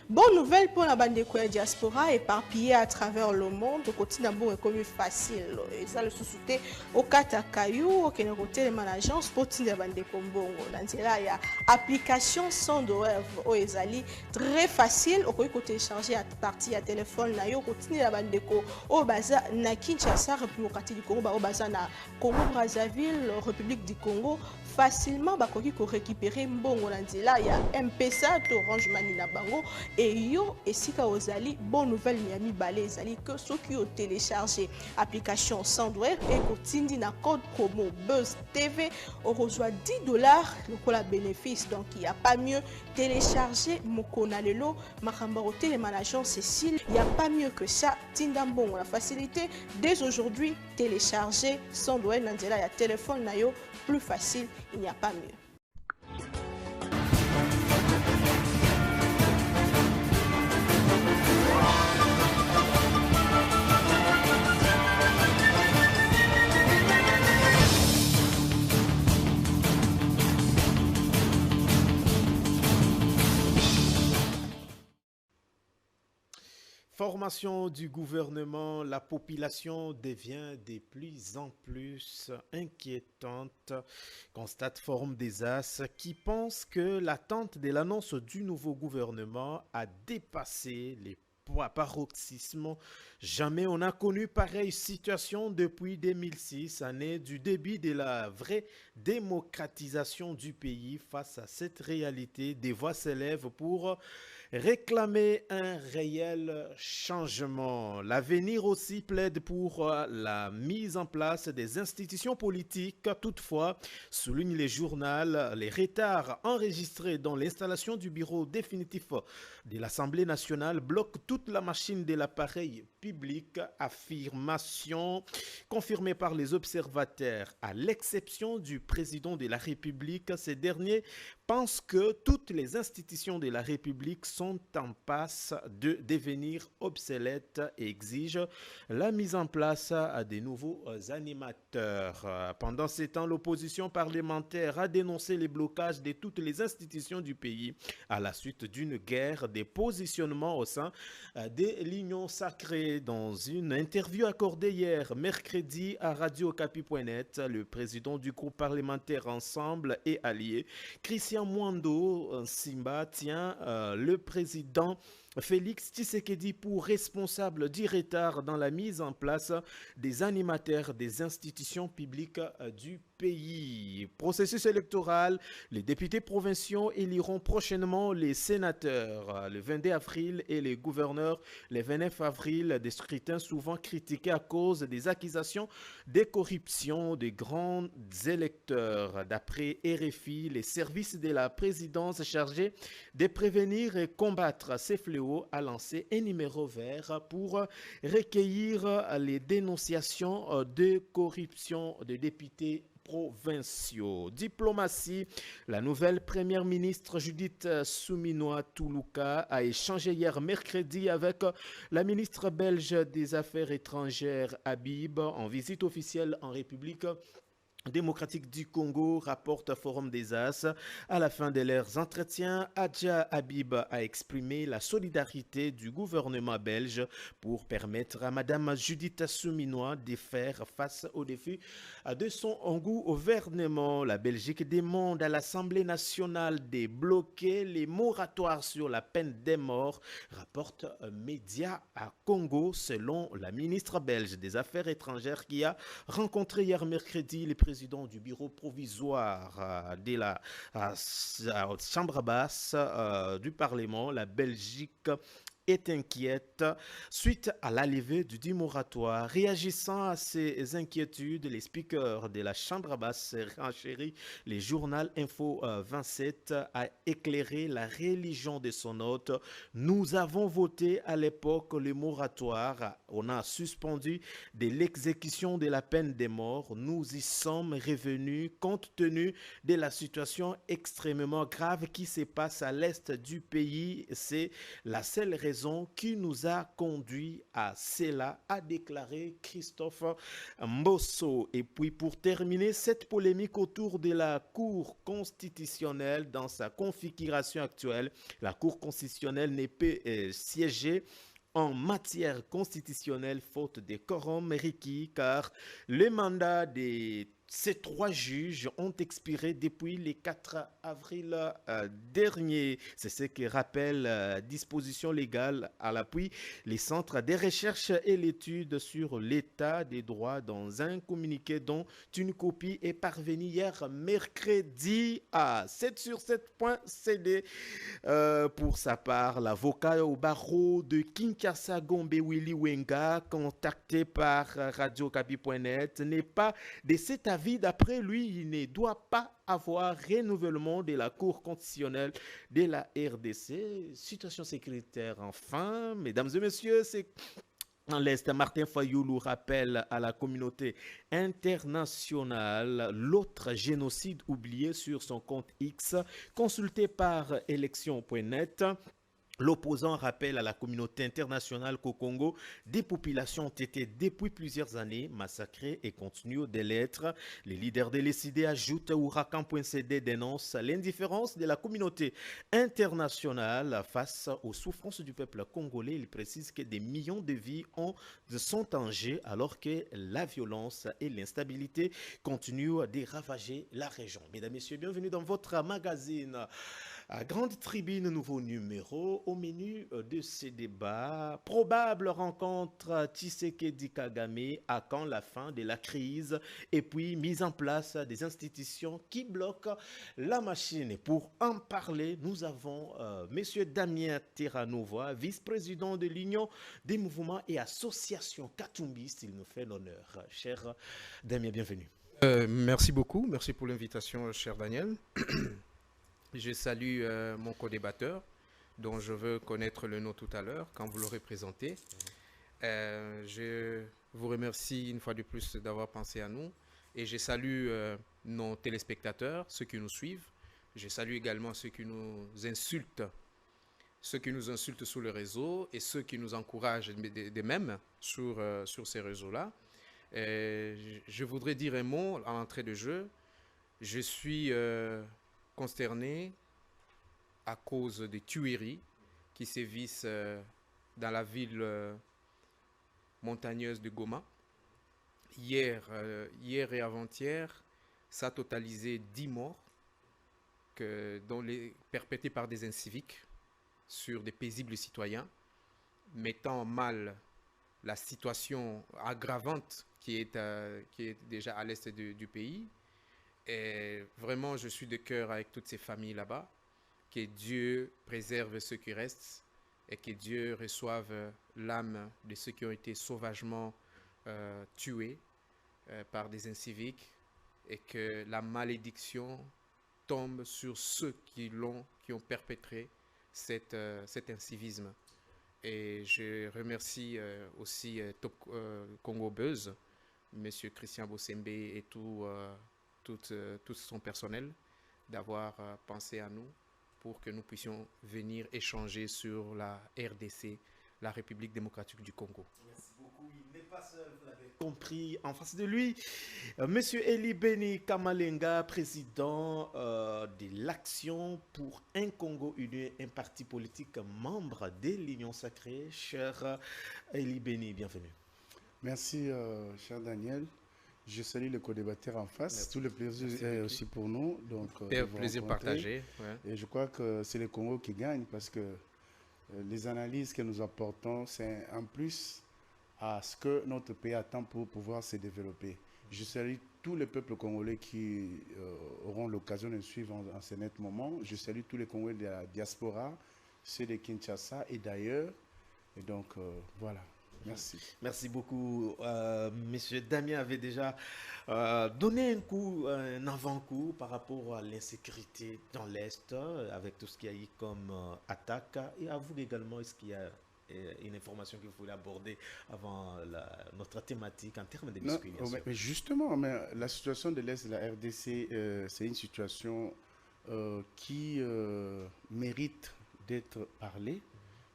Bonne nouvelle pour la bande de diaspora éparpillée à travers le monde. Le quotidien est comme facile. Et ça, le sous-souté au Katakayou, au Kénéroté, les managers, pour la bande de Kombongo. Dans ce là, il y a application sans douleur au Ezali. Très facile. Au côté télécharger à partir à téléphone, na yo continue la bande de Ko. Au Baza, na Kinshasa, République du Congo, au Baza, na Congo Brazzaville, République du Congo. Facilement, bakoki ko récupérer mbongo na nzela ya M-Pesa to Orange Money na bango et yo esika ozali bonne nouvelle miami balé ezali que ceux qui ont téléchargé application Sandwave et kotindi na code promo Buzz TV on reçoit $10 le bénéfice. Donc il n'y a pas mieux télécharger Mokona Lelo Makamba télémanager Cécile, il n'y a pas mieux que ça. Tindambon la facilité dès aujourd'hui télécharger Sandwave na nzela ya téléphone na yo plus facile, il n'y a pas mieux. Formation du gouvernement, la population devient de plus en plus inquiétante, constate Forum des As qui pense que l'attente de l'annonce du nouveau gouvernement a dépassé les paroxysmes. Jamais on n'a connu pareille situation depuis 2006, année du début de la vraie démocratisation du pays. Face à cette réalité, des voix s'élèvent pour réclamer un réel changement. L'avenir aussi plaide pour la mise en place des institutions politiques. Toutefois, souligne les journaux, les retards enregistrés dans l'installation du bureau définitif de l'Assemblée nationale bloquent toute la machine de l'appareil public. Affirmation confirmée par les observateurs. À l'exception du président de la République, ces derniers pensent que toutes les institutions de la République sont en passe de devenir obsolètes et exigent la mise en place de nouveaux animateurs. Pendant ces temps, l'opposition parlementaire a dénoncé les blocages de toutes les institutions du pays à la suite d'une guerre des positionnements au sein de l'Union sacrée. Dans une interview accordée hier, mercredi, à radiocapi.net, le président du groupe parlementaire Ensemble et Alliés, Christian Mwando Simba, tient le président Félix Tshisekedi pour responsable du retard dans la mise en place des animateurs des institutions publiques du pays. Processus électoral, les députés provinciaux éliront prochainement les sénateurs le 22 avril et les gouverneurs le 29 avril, des scrutins souvent critiqués à cause des accusations de corruption des grands électeurs. D'après RFI, les services de la présidence chargés de prévenir et combattre ces fléaux a lancé un numéro vert pour recueillir les dénonciations de corruption des députés provinciaux. Diplomatie, la nouvelle première ministre Judith Suminwa Tuluka a échangé hier mercredi avec la ministre belge des Affaires étrangères Habib en visite officielle en République démocratique du Congo, rapporte Forum des As. À la fin de leurs entretiens, Adja Habib a exprimé la solidarité du gouvernement belge pour permettre à Madame Judith Suminwa de faire face aux défis de son gouvernement. La Belgique demande à l'Assemblée nationale de bloquer les moratoires sur la peine de mort, rapporte Média à Congo, selon la ministre belge des Affaires étrangères qui a rencontré hier mercredi les président du bureau provisoire de la chambre basse du Parlement. La Belgique est inquiète suite à l'arrivée du dit moratoire. Réagissant à ces inquiétudes, les speakers de la chambre basse renchérit les journaux Info 27 a éclairé la religion de son hôte. Nous avons voté à l'époque le moratoire. On a suspendu de l'exécution de la peine de mort. Nous y sommes revenus compte tenu de la situation extrêmement grave qui se passe à l'est du pays. C'est la seule raison raisons qui nous a conduit à cela, a déclaré Christophe Mbosso. Et puis pour terminer cette polémique autour de la Cour constitutionnelle dans sa configuration actuelle, la Cour constitutionnelle n'est pas siégée en matière constitutionnelle faute de quorum requis car le mandat des ces 3 juges ont expiré depuis le 4 avril dernier. C'est ce que rappelle disposition légale à l'appui les centres de recherche et l'étude sur l'état des droits dans un communiqué dont une copie est parvenue hier mercredi à 7sur7.cd. Pour sa part, l'avocat au barreau de Kinshasa Gombe Willy Wenga, contacté par radiocapi.net, n'est pas de cet avis. D'après lui, il ne doit pas avoir renouvellement de la Cour constitutionnelle de la RDC. Situation sécuritaire enfin, mesdames et messieurs, c'est en l'Est. Martin Fayoulou rappelle à la communauté internationale l'autre génocide oublié sur son compte X, consulté par élection.net. L'opposant rappelle à la communauté internationale qu'au Congo, des populations ont été depuis plusieurs années massacrées et continuent de l'être. Les leaders de l'ECD ajoutent ou Racan.cd dénonce l'indifférence de la communauté internationale face aux souffrances du peuple congolais. Il précise que des millions de vies sont en jeu alors que la violence et l'instabilité continuent de ravager la région. Mesdames, Messieurs, bienvenue dans votre magazine. À Grande Tribune, nouveau numéro. Au menu de ces débats, probable rencontre Tshisekedi Kagame à quand la fin de la crise et puis mise en place des institutions qui bloquent la machine. Et pour en parler, nous avons M. Damien Terranova, vice-président de l'Union des mouvements et associations katumbistes. Il nous fait l'honneur. Cher Damien, bienvenue. Merci beaucoup. Merci pour l'invitation, cher Daniel. Je salue mon co-débatteur, dont je veux connaître le nom tout à l'heure, quand vous l'aurez présenté. Je vous remercie une fois de plus d'avoir pensé à nous. Et je salue nos téléspectateurs, ceux qui nous suivent. Je salue également ceux qui nous insultent sur le réseau et ceux qui nous encouragent de même sur ces réseaux-là. Je voudrais dire un mot en entrée de jeu. Je suis consterné à cause des tueries qui sévissent dans la ville montagneuse de Goma. Hier et avant-hier, ça a totalisé 10 morts perpétrés par des inciviques sur des paisibles citoyens, mettant mal la situation aggravante qui est déjà à l'est du pays. Et vraiment, je suis de cœur avec toutes ces familles là-bas. Que Dieu préserve ceux qui restent et que Dieu reçoive l'âme de ceux qui ont été sauvagement tués par des inciviques et que la malédiction tombe sur ceux qui ont perpétré cet incivisme. Et je remercie aussi Top Congo Buzz, M. Christian Bossembe et tout son personnel d'avoir pensé à nous pour que nous puissions venir échanger sur la RDC, la République démocratique du Congo. Merci beaucoup. Il n'est pas seul, vous l'avez compris. En face de lui, M. Elibeni Kamalenga, président de l'Action pour un Congo uni, un parti politique membre de l'Union sacrée. Cher Elibeni, bienvenue. Merci, cher Daniel. Je salue le co-débatteur en face. Merci. Tout le plaisir est aussi pour nous. Donc, plaisir partagé. Ouais. Et je crois que c'est le Congo qui gagne parce que les analyses que nous apportons, c'est un plus à ce que notre pays attend pour pouvoir se développer. Je salue tous les peuples congolais qui auront l'occasion de suivre en ce net moment. Je salue tous les Congolais de la diaspora, ceux de Kinshasa et d'ailleurs. Et donc, voilà. Merci. Merci beaucoup. Monsieur Damien avait déjà donné un avant-coup par rapport à l'insécurité dans l'Est, avec tout ce qu'il y a eu comme attaque. Et à vous également, est-ce qu'il y a une information que vous voulez aborder avant notre thématique en termes de biscuits? Mais justement, la situation de l'Est de la RDC, c'est une situation qui mérite d'être parlée.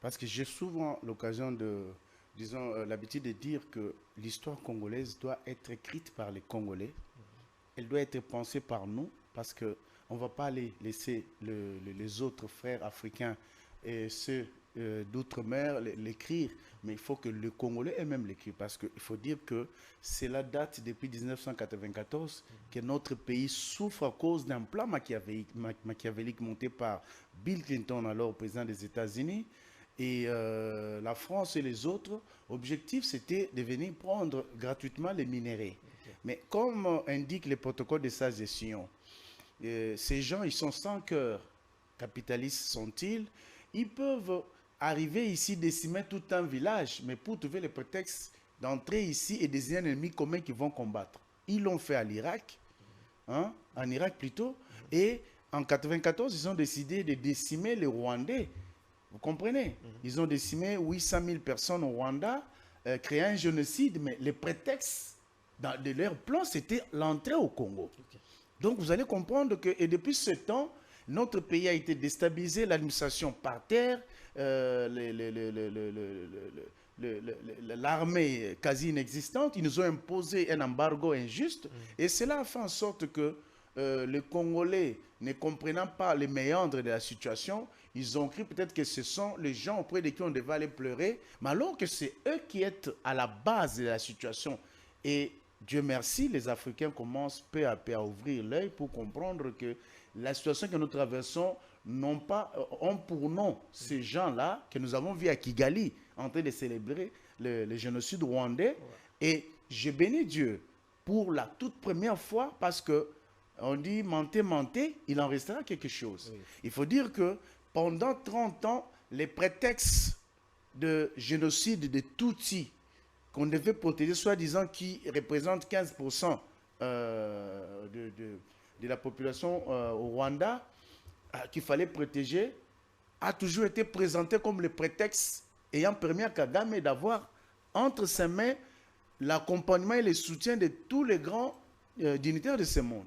Parce que j'ai souvent l'occasion de, disons, l'habitude de dire que l'histoire congolaise doit être écrite par les Congolais. Elle doit être pensée par nous, parce qu'on ne va pas laisser les autres frères africains et ceux d'outre-mer l'écrire, mais il faut que le Congolais eux-mêmes l'écrivent, parce qu'il faut dire que c'est la date depuis 1994 que notre pays souffre à cause d'un plan machiavélique monté par Bill Clinton, alors président des États-Unis, et la France et les autres. Objectif, c'était de venir prendre gratuitement les minéraux. Mais comme indique les protocoles de Sage-Sion, ces gens, ils sont sans cœur. Capitalistes sont-ils? Ils peuvent arriver ici, décimer tout un village, mais pour trouver le prétexte d'entrer ici et désigner un ennemi commun qu'ils vont combattre. Ils l'ont fait à l'Irak, hein, en Irak plutôt, et en 1994, ils ont décidé de décimer les Rwandais. Vous comprenez? Ils ont décimé 800 000 personnes au Rwanda, créé un génocide, mais le prétexte de leur plan, c'était l'entrée au Congo. Donc vous allez comprendre que, et depuis ce temps, notre pays a été déstabilisé, l'administration par terre, l'armée quasi inexistante. Ils nous ont imposé un embargo injuste, et cela a fait en sorte que les Congolais, ne comprenant pas les méandres de la situation, ils ont cru peut-être que ce sont les gens auprès de qui on devait aller pleurer, mais alors que c'est eux qui sont à la base de la situation. Et Dieu merci, les Africains commencent peu à peu à ouvrir l'œil pour comprendre que la situation que nous traversons ont pour nom ces gens-là que nous avons vus à Kigali en train de célébrer le génocide rwandais. Et je bénis Dieu pour la toute première fois, parce que on dit mentez, mentez, il en restera quelque chose. Oui. Il faut dire que pendant 30 ans, les prétextes de génocide de Tutsis qu'on devait protéger, soi-disant qui représente 15% de la population au Rwanda, qu'il fallait protéger, a toujours été présenté comme le prétexte ayant permis à Kagame d'avoir entre ses mains l'accompagnement et le soutien de tous les grands dignitaires de ce monde.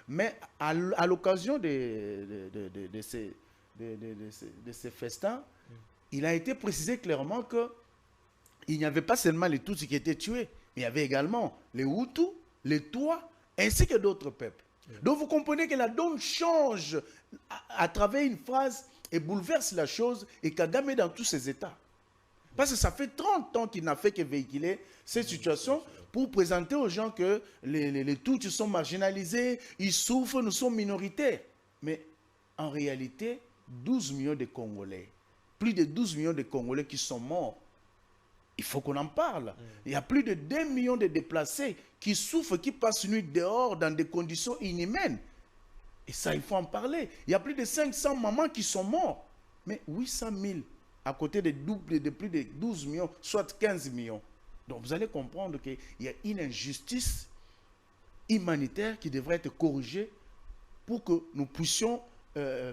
Mais à l'occasion de ces festins, il a été précisé clairement qu'il n'y avait pas seulement les Tutsis qui étaient tués, mais il y avait également les Hutus, les Twa, ainsi que d'autres peuples. Donc vous comprenez que la donne change à travers une phrase et bouleverse la chose, et Kagame est dans tous ses états. Parce que ça fait 30 ans qu'il n'a fait que véhiculer cette situation pour présenter aux gens que les Tutsis sont marginalisés, ils souffrent, nous sommes minoritaires. Mais en réalité, 12 millions de Congolais, plus de 12 millions de Congolais qui sont morts, il faut qu'on en parle. Il y a plus de 2 millions de déplacés qui souffrent, qui passent une nuit dehors dans des conditions inhumaines. Et ça, il faut en parler. Il y a plus de 500 mamans qui sont mortes. Mais 800 000 à côté de plus de 12 millions, soit 15 millions. Donc vous allez comprendre qu'il y a une injustice humanitaire qui devrait être corrigée pour que nous puissions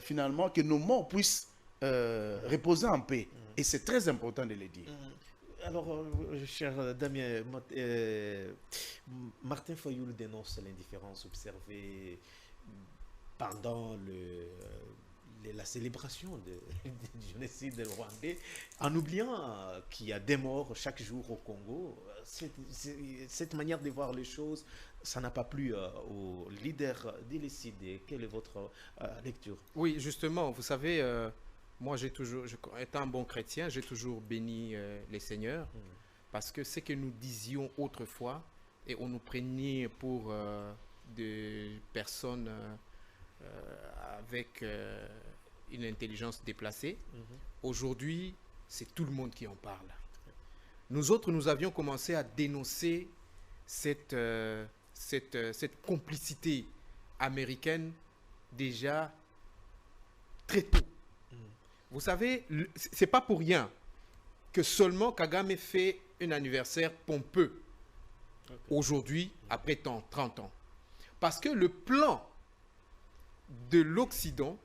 finalement, que nos morts puissent reposer en paix. Et c'est très important de le dire. Alors, cher Damien, Martin Fayulu dénonce l'indifférence observée pendant la célébration du génocide rwandais, en oubliant qu'il y a des morts chaque jour au Congo. Cette manière de voir les choses, ça n'a pas plu aux leaders décidés. Quelle est votre lecture? Oui, justement, vous savez, moi, étant un bon chrétien, j'ai toujours béni les seigneurs, parce que ce que nous disions autrefois, et on nous prenait pour des personnes avec une intelligence déplacée, aujourd'hui, c'est tout le monde qui en parle. Nous autres, nous avions commencé à dénoncer cette complicité américaine déjà très tôt. Vous savez, c'est pas pour rien que seulement Kagame fait un anniversaire pompeux aujourd'hui, après 30 ans. Parce que le plan de l'Occident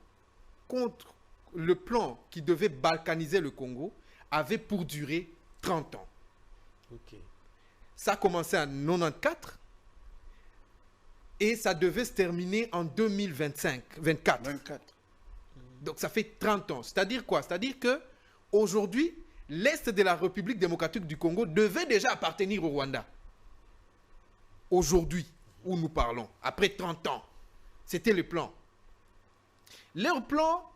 contre le plan qui devait balkaniser le Congo avait pour durée 30 ans. Ça a commencé en 1994 et ça devait se terminer en 2024. Donc ça fait 30 ans. C'est-à-dire quoi? C'est-à-dire que aujourd'hui, l'Est de la République démocratique du Congo devait déjà appartenir au Rwanda. Aujourd'hui, où nous parlons, après 30 ans, c'était le plan. Leur plan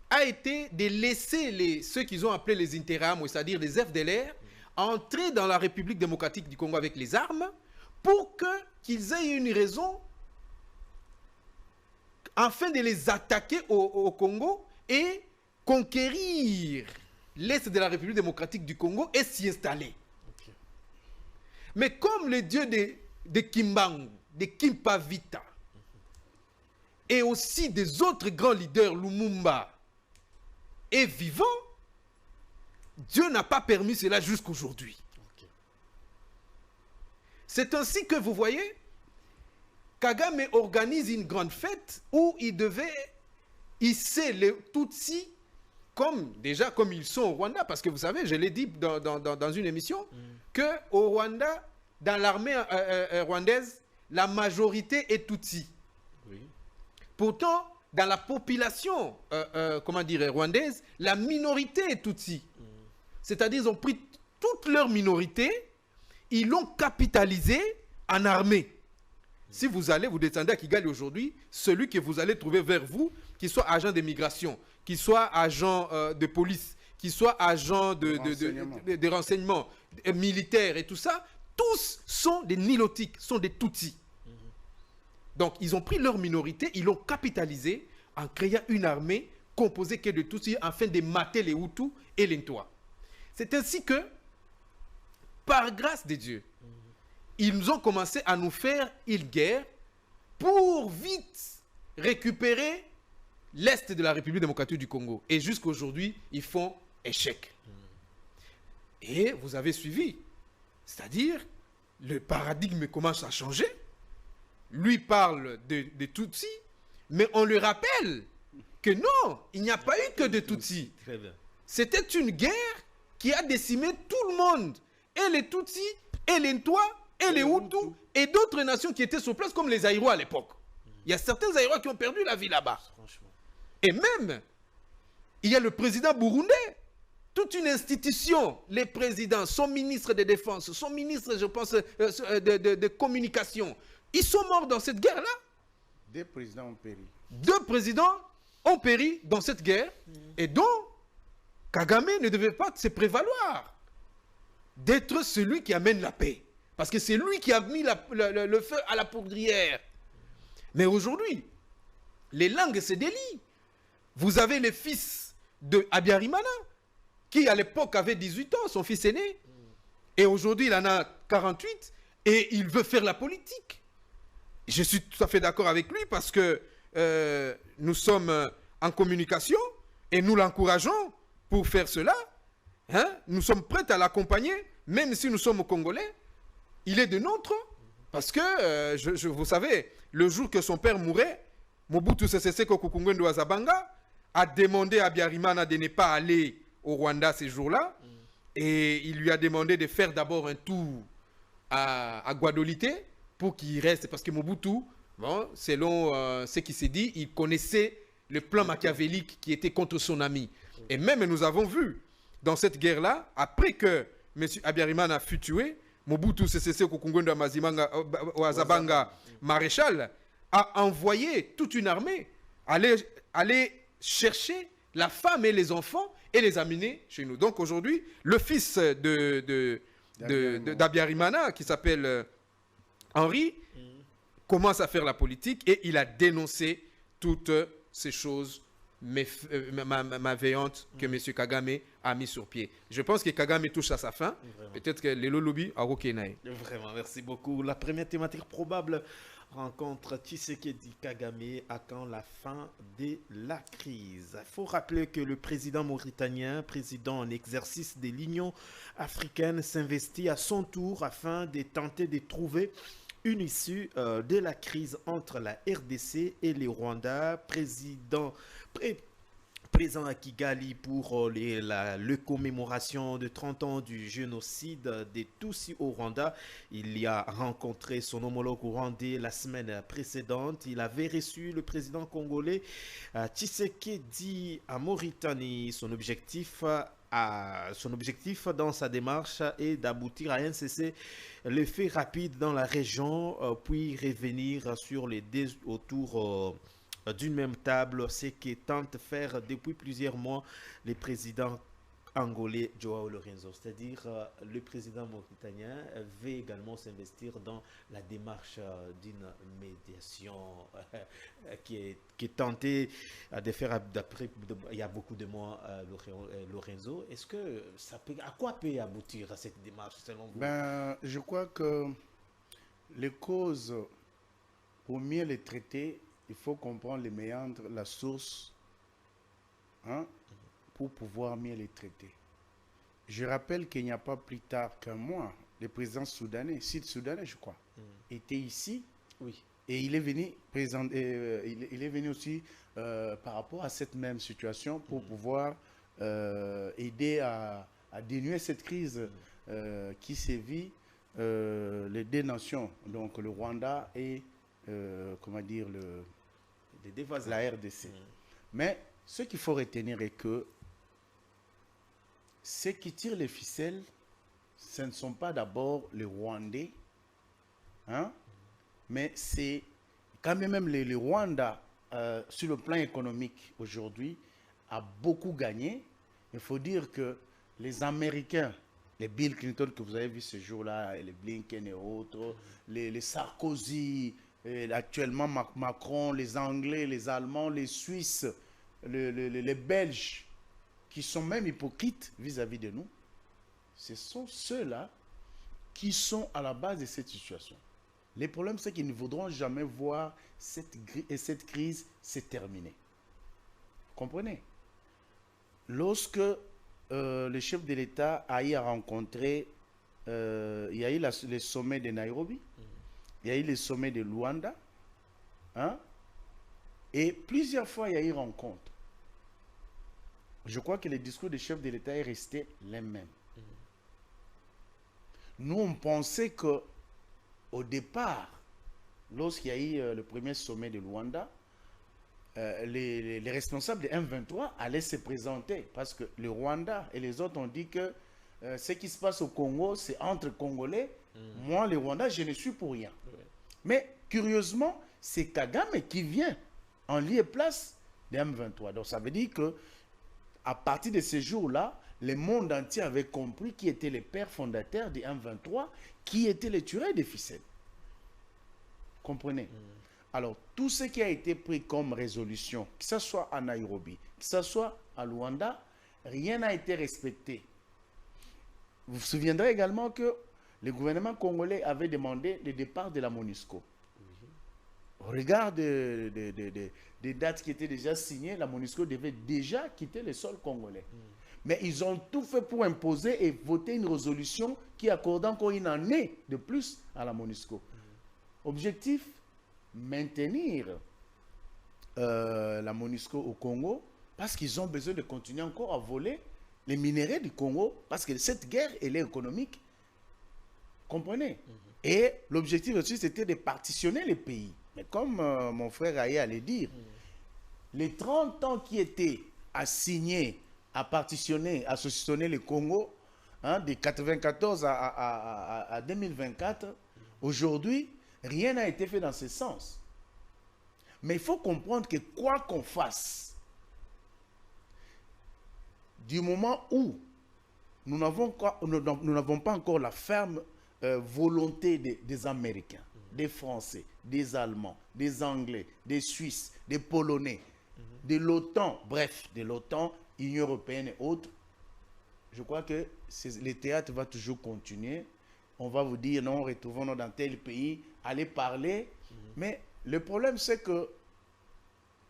a été de laisser ceux qu'ils ont appelés les intérams, c'est-à-dire les FDLR, entrer dans la République démocratique du Congo avec les armes pour qu'ils aient une raison afin de les attaquer au Congo et conquérir l'Est de la République démocratique du Congo et s'y installer. Okay. Mais comme le dieu de Kimbangu, de Kimpavita, et aussi des autres grands leaders, Lumumba, est vivant, Dieu n'a pas permis cela jusqu'aujourd'hui. Okay. C'est ainsi que vous voyez, Kagame organise une grande fête où il devait hisser les Tutsis comme ils sont au Rwanda, parce que vous savez, je l'ai dit dans une émission, qu'au Rwanda, dans l'armée rwandaise, la majorité est Tutsi. Oui. Pourtant, dans la population rwandaise, la minorité est Tutsi. C'est-à-dire, ils ont pris toute leur minorité, ils l'ont capitalisé en armée. Si vous descendez à Kigali aujourd'hui, celui que vous allez trouver vers vous, qu'il soit agent de migration, qu'il soit agent de police, qu'il soit agent de renseignement militaire et tout ça, tous sont des Nilotiques, sont des Tutsis. Donc, ils ont pris leur minorité, ils l'ont capitalisé en créant une armée composée que de Tutsis afin de mater les Hutus et les Ntwa. C'est ainsi que, par grâce de Dieu, ils ont commencé à nous faire une guerre pour vite récupérer l'Est de la République démocratique du Congo. Et jusqu'aujourd'hui, ils font échec. Et vous avez suivi. C'est-à-dire, le paradigme commence à changer. Lui parle de Tutsis, mais on lui rappelle que non, il n'y a pas eu que de Tutsis. C'était une guerre qui a décimé tout le monde. Et les Tutsis, et les Ntwa, et les Hutus, et d'autres nations qui étaient sur place, comme les Aïrois à l'époque. Il y a certains Aïrois qui ont perdu la vie là-bas. Et même, il y a le président burundais, toute une institution, les présidents, son ministre de défense, son ministre, je pense, de communication, ils sont morts dans cette guerre-là. 2 présidents ont péri. 2 présidents ont péri dans cette guerre, et donc, Kagame ne devait pas se prévaloir d'être celui qui amène la paix. Parce que c'est lui qui a mis le feu à la poudrière. Mais aujourd'hui, les langues se délient. Vous avez le fils de Abiyarimana, qui à l'époque avait 18 ans, son fils aîné. Et aujourd'hui, il en a 48, et il veut faire la politique. Je suis tout à fait d'accord avec lui, parce que nous sommes en communication, et nous l'encourageons pour faire cela. Hein? Nous sommes prêts à l'accompagner, même si nous sommes Congolais. Il est de nôtres, parce que, vous savez, le jour que son père mourait, Mobutu Sese Seko Kuku Azabanga a demandé à Abiyarimana de ne pas aller au Rwanda ces jours-là, et il lui a demandé de faire d'abord un tour à Guadolité pour qu'il reste, parce que Mobutu, bon, selon ce qui s'est dit, il connaissait le plan machiavélique qui était contre son ami. Et même nous avons vu, dans cette guerre-là, après que M. Abiyarimana fut tué, Mobutu Sese Seko Kuku Azabanga, maréchal, a envoyé toute une armée aller chercher la femme et les enfants et les amener chez nous. Donc aujourd'hui, le fils d'Abiyarimana, qui s'appelle Henri, commence à faire la politique et il a dénoncé toutes ces choses malveillantes que M. Kagame a mis sur pied. Je pense que Kagame touche à sa fin. Peut-être que les lobby a Rokenaï. Vraiment, merci beaucoup. La première thématique probable rencontre Tshisekedi Kagame à quand la fin de la crise. Il faut rappeler que le président mauritanien, président en exercice de l'Union africaine, s'investit à son tour afin de tenter de trouver une issue de la crise entre la RDC et les Rwandais. présent à Kigali pour la commémoration de 30 ans du génocide des Tutsis au Rwanda. Il y a rencontré son homologue rwandais la semaine précédente. Il avait reçu le président congolais Tshisekedi à Mauritanie. Son objectif dans sa démarche est d'aboutir à un cessez-le-feu rapide dans la région, puis revenir sur les autour d'une même table, ce que tente faire depuis plusieurs mois le président angolais Joao Lorenzo. C'est-à-dire le président mauritanien veut également s'investir dans la démarche d'une médiation qui est tentée de faire il y a beaucoup de mois Lorenzo. Est-ce que à quoi peut aboutir cette démarche selon vous? Je crois que les causes, pour mieux les traiter, il faut comprendre les méandres, la source, pour pouvoir mieux les traiter. Je rappelle qu'il n'y a pas plus tard qu'un mois, le président sud-soudanais, je crois, était ici. Oui. Et il est venu il est venu aussi par rapport à cette même situation pour pouvoir aider à dénouer cette crise qui sévit les deux nations, donc le Rwanda et la RDC. Mais ce qu'il faut retenir est que ceux qui tirent les ficelles, ce ne sont pas d'abord les Rwandais, mais c'est quand même les Rwanda, sur le plan économique aujourd'hui, a beaucoup gagné. Il faut dire que les Américains, les Bill Clinton que vous avez vu ce jour-là, les Blinken et autres, les Sarkozy, et actuellement Macron, les Anglais, les Allemands, les Suisses, les Belges, qui sont même hypocrites vis-à-vis de nous, ce sont ceux-là qui sont à la base de cette situation. Le problème, c'est qu'ils ne voudront jamais voir cette crise se terminer. Comprenez? Lorsque le chef de l'État a eu à rencontrer, il y a eu le sommet de Nairobi, il y a eu le sommet de Luanda, et plusieurs fois il y a eu rencontre. Je crois que le discours du chef de l'État est resté les mêmes. Nous, on pensait que au départ, lorsqu'il y a eu le premier sommet de Luanda, les responsables de M23 allaient se présenter parce que le Rwanda et les autres ont dit que ce qui se passe au Congo, c'est entre Congolais. Moi, le Rwanda, je ne suis pour rien. Mais curieusement, c'est Kagame qui vient en lieu et place de M23. Donc ça veut dire que à partir de ce jour-là, le monde entier avait compris qui étaient les pères fondateurs de M23, qui étaient les tueurs des ficelles. Comprenez? Alors, tout ce qui a été pris comme résolution, que ce soit à Nairobi, que ce soit à Luanda, rien n'a été respecté. Vous vous souviendrez également que le gouvernement congolais avait demandé le départ de la MONUSCO. Au regard des dates qui étaient déjà signées, la MONUSCO devait déjà quitter le sol congolais. Mais ils ont tout fait pour imposer et voter une résolution qui accorde encore une année de plus à la MONUSCO. Objectif, maintenir la MONUSCO au Congo parce qu'ils ont besoin de continuer encore à voler les minéraux du Congo parce que cette guerre, elle est économique. Comprenez? Et l'objectif aussi, c'était de partitionner les pays. Mais comme mon frère Aye allait dire, les 30 ans qui étaient assignés à partitionner, à saucissonner le Congo, de 1994 à 2024, aujourd'hui, rien n'a été fait dans ce sens. Mais il faut comprendre que quoi qu'on fasse, du moment où nous n'avons pas encore la ferme volonté des Américains, des Français, des Allemands, des Anglais, des Suisses, des Polonais, de l'OTAN, bref, de l'OTAN, Union européenne et autres, je crois que le théâtre va toujours continuer. On va vous dire, non, retrouvons-nous dans tel pays, allez parler. Mais le problème, c'est que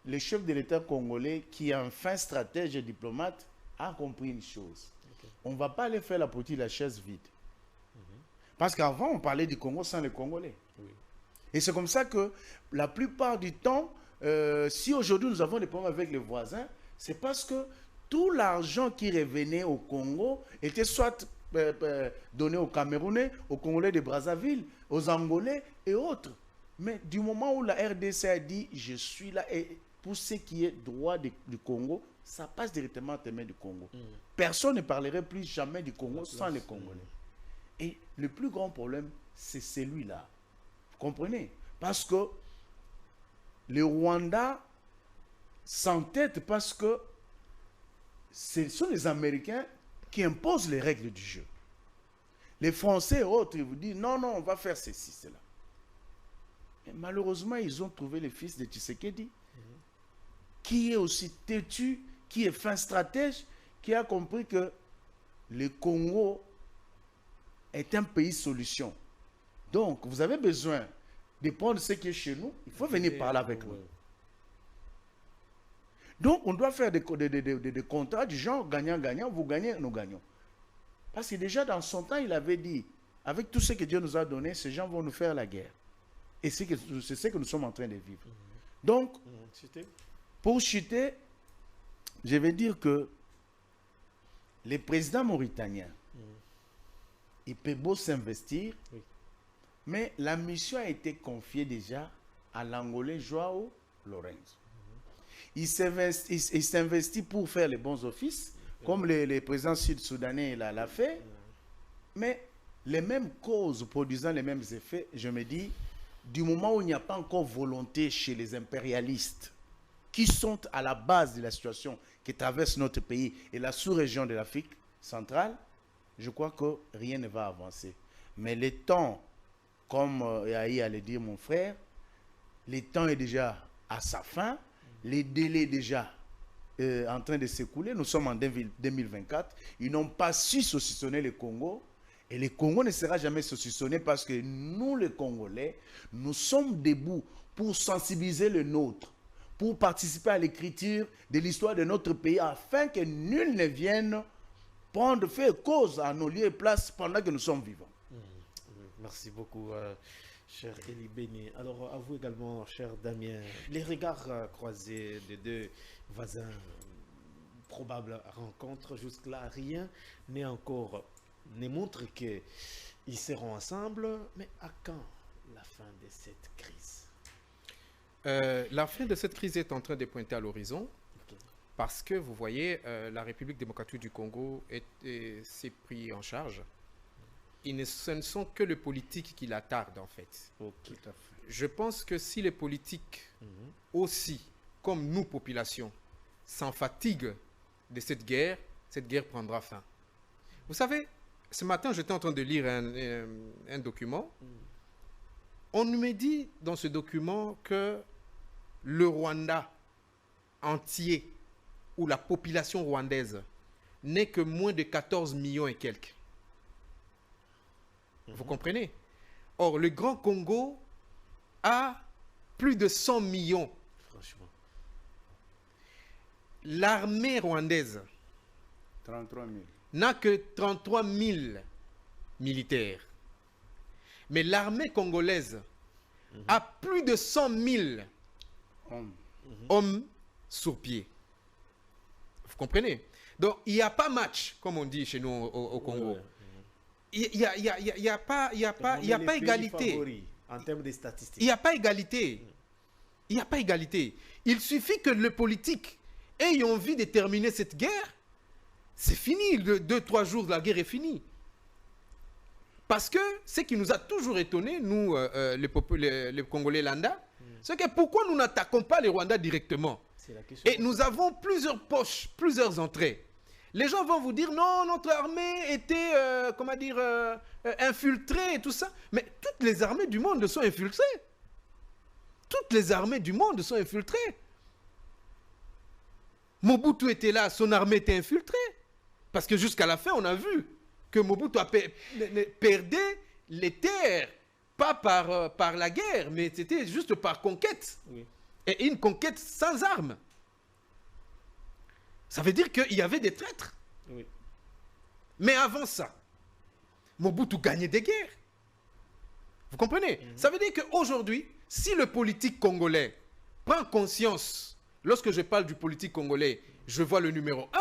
le chef de l'État congolais, qui est un fin stratège et diplomate, a compris une chose. On ne va pas aller faire la politique de la chaise vide. Parce qu'avant, on parlait du Congo sans les Congolais. Et c'est comme ça que la plupart du temps, si aujourd'hui nous avons des problèmes avec les voisins, C'est parce que tout l'argent qui revenait au Congo était soit donné aux Camerounais, aux Congolais de Brazzaville, aux Angolais et autres. Mais du moment où la RDC a dit « je suis là », et pour ce qui est droit du Congo, ça passe directement à les mains du Congo. Personne ne parlerait plus jamais du Congo sans les Congolais. Et le plus grand problème, c'est celui-là. Vous comprenez? Parce que le Rwanda s'entête parce que ce sont les Américains qui imposent les règles du jeu. Les Français et autres, ils vous disent non, non, on va faire ceci, cela. Mais malheureusement, ils ont trouvé le fils de Tshisekedi, qui est aussi têtu, qui est fin stratège, qui a compris que le Congo est un pays solution. Donc, vous avez besoin de prendre ce qui est chez nous, il faut venir parler avec nous. Donc, on doit faire des contrats du genre gagnant-gagnant, vous gagnez, nous gagnons. Parce que déjà, dans son temps, il avait dit, avec tout ce que Dieu nous a donné, ces gens vont nous faire la guerre. Et c'est ce que nous sommes en train de vivre. Donc, pour chuter, je vais dire que les présidents mauritaniens, il peut beau s'investir, mais la mission a été confiée déjà à l'Angolais Joao Lorenzo. Il s'investit pour faire les bons offices, comme les présidents sud-soudanais l'a fait, mais les mêmes causes produisant les mêmes effets, je me dis, du moment où il n'y a pas encore volonté chez les impérialistes, qui sont à la base de la situation qui traverse notre pays et la sous-région de l'Afrique centrale, je crois que rien ne va avancer. Mais le temps, comme Yahi allait dire mon frère, le temps est déjà à sa fin, les délais déjà en train de s'écouler, nous sommes en 2024, ils n'ont pas su saucissonner le Congo, et le Congo ne sera jamais saucissonné parce que nous, les Congolais, nous sommes debout pour sensibiliser le nôtre, pour participer à l'écriture de l'histoire de notre pays, afin que nul ne vienne prendre, faire cause à nos lieux et places pendant que nous sommes vivants. Merci beaucoup, cher Eli Béni. Alors, à vous également, cher Damien, les regards croisés des deux voisins, probable rencontre, jusque-là, rien n'est encore, ne montre qu'ils seront ensemble, mais à quand la fin de cette crise? La fin de cette crise est en train de pointer à l'horizon, parce que vous voyez, la République démocratique du Congo s'est pris en charge. Ce ne sont que les politiques qui la tardent, en fait. Tout à fait. Je pense que si les politiques aussi, comme nous, population, s'en fatiguent de cette guerre prendra fin. Vous savez, ce matin, j'étais en train de lire un document. On me dit dans ce document que le Rwanda entier, ou la population rwandaise, n'est que moins de 14 millions et quelques. Vous comprenez? Or, le Grand Congo a plus de 100 millions. Franchement. L'armée rwandaise 33 000. n'a que 33 000 militaires. Mais l'armée congolaise a plus de 100 000 hommes sur pied. Vous comprenez? Donc, il n'y a pas match, comme on dit chez nous au Congo. Il n'y a pas égalité. En termes de statistiques. Il n'y a pas égalité. Il n'y a pas égalité. Il suffit que le politique ait envie de terminer cette guerre. C'est fini. 2-3 jours, la guerre est finie. Parce que ce qui nous a toujours étonnés, nous, les Congolais lambda, c'est que pourquoi nous n'attaquons pas les Rwandais directement? Et nous avons plusieurs poches, plusieurs entrées. Les gens vont vous dire, non, notre armée était, infiltrée et tout ça. Mais toutes les armées du monde sont infiltrées. Toutes les armées du monde sont infiltrées. Mobutu était là, son armée était infiltrée. Parce que jusqu'à la fin, on a vu que Mobutu perdait les terres, pas par la guerre, mais c'était juste par conquête. Oui. Et une conquête sans armes. Ça veut dire qu'il y avait des traîtres. Oui. Mais avant ça, Mobutu gagnait des guerres. Vous comprenez? Ça veut dire qu'aujourd'hui, si le politique congolais prend conscience lorsque je parle du politique congolais, je vois le numéro 1,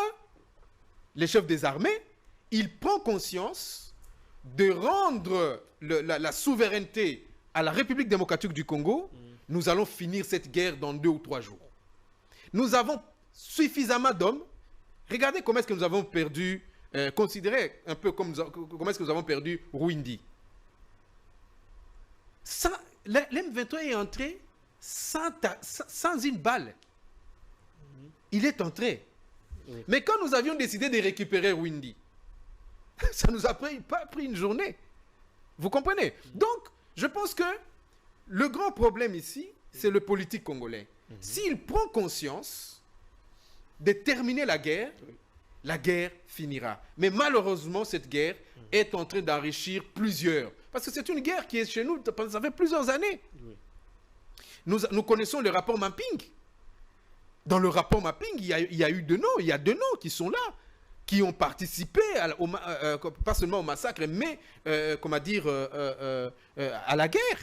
les chefs des armées, il prend conscience de rendre la souveraineté à la République démocratique du Congo. Nous allons finir cette guerre dans 2 ou 3 jours. Nous avons suffisamment d'hommes. Regardez comment est-ce que nous avons perdu, considérez un peu comment est-ce que nous avons perdu Rwindi. L'M23 est entré sans une balle. Il est entré. Oui. Mais quand nous avions décidé de récupérer Rwindi, ça nous a pas pris une journée. Vous comprenez? Donc, je pense que le grand problème ici, c'est le politique congolais. S'il prend conscience de terminer la guerre finira. Mais malheureusement, cette guerre est en train d'enrichir plusieurs. Parce que c'est une guerre qui est chez nous, ça fait plusieurs années. Oui. Nous connaissons le rapport Mapping. Dans le rapport Mapping, il y a eu 2 noms, il y a 2 noms qui sont là, qui ont participé, pas seulement au massacre, mais, comment dire, à la guerre.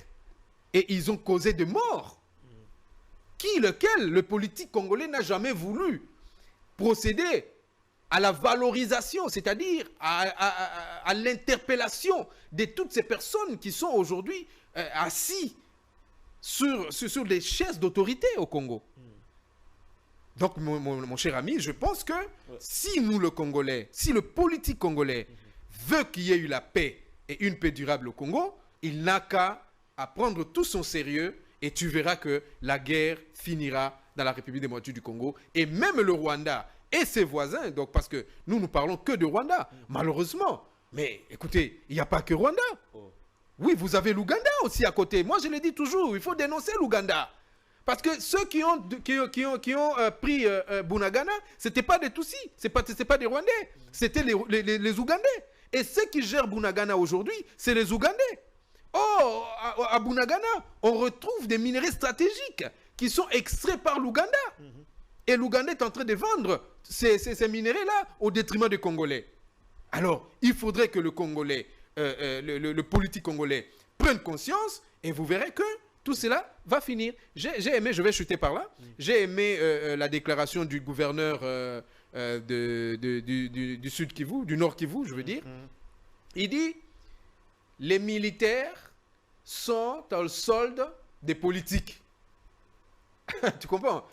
Et ils ont causé des morts. Lequel le politique congolais n'a jamais voulu procéder à la valorisation, c'est-à-dire à l'interpellation de toutes ces personnes qui sont aujourd'hui assis sur des chaises d'autorité au Congo. Donc, mon cher ami, je pense que si nous, le Congolais, si le politique congolais veut qu'il y ait eu la paix et une paix durable au Congo, il n'a qu'à prendre tout son sérieux et tu verras que la guerre finira dans la République démocratique du Congo. Et même le Rwanda et ses voisins, donc parce que nous ne parlons que de Rwanda, malheureusement. Mais écoutez, il n'y a pas que Rwanda. Oui, vous avez l'Ouganda aussi à côté. Moi, je le dis toujours, il faut dénoncer l'Ouganda. Parce que ceux qui ont pris Bunagana, ce n'étaient pas des Tutsis, ce n'étaient pas des Rwandais, c'était les Ougandais. Et ceux qui gèrent Bunagana aujourd'hui, c'est les Ougandais. Oh, à Bunagana, on retrouve des minerais stratégiques qui sont extraits par l'Ouganda. Et l'Ouganda est en train de vendre ces minerais-là au détriment des Congolais. Alors, il faudrait que le Congolais, le politique congolais prenne conscience et vous verrez que tout cela va finir. J'ai aimé, je vais chuter par là, j'ai aimé la déclaration du gouverneur du Sud Kivu, du Nord Kivu, je veux dire. Il dit, les militaires sont au solde des politiques. Tu comprends?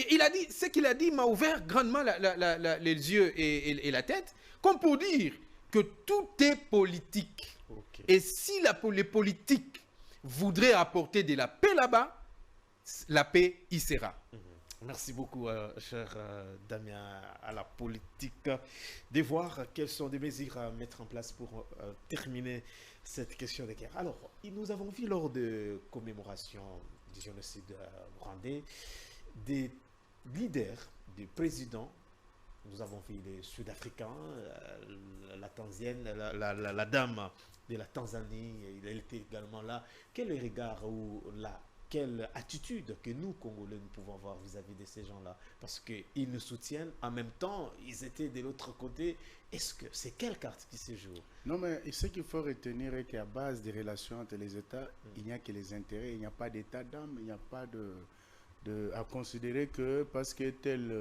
Il a dit, ce qu'il a dit m'a ouvert grandement les yeux et la tête, comme pour dire que tout est politique. Okay. Et si les politiques voudraient apporter de la paix là-bas, la paix y sera. Merci beaucoup, cher Damien, à la politique, de voir quelles sont les mesures à mettre en place pour terminer cette question de guerre. Alors, nous avons vu lors de commémoration du génocide rwandais, des leaders, des présidents, nous avons vu les Sud-Africains, la Tanzanienne, la dame de la Tanzanie, elle était également là. Quel est le regard ou quelle attitude que nous, Congolais, nous pouvons avoir vis-à-vis de ces gens-là? Parce qu'ils nous soutiennent, en même temps, ils étaient de l'autre côté. Est-ce que c'est quelle carte qui se joue? Non, mais ce qu'il faut retenir est qu'à base des relations entre les États, il n'y a que les intérêts, il n'y a pas d'état d'âme, il n'y a pas à considérer que parce que tel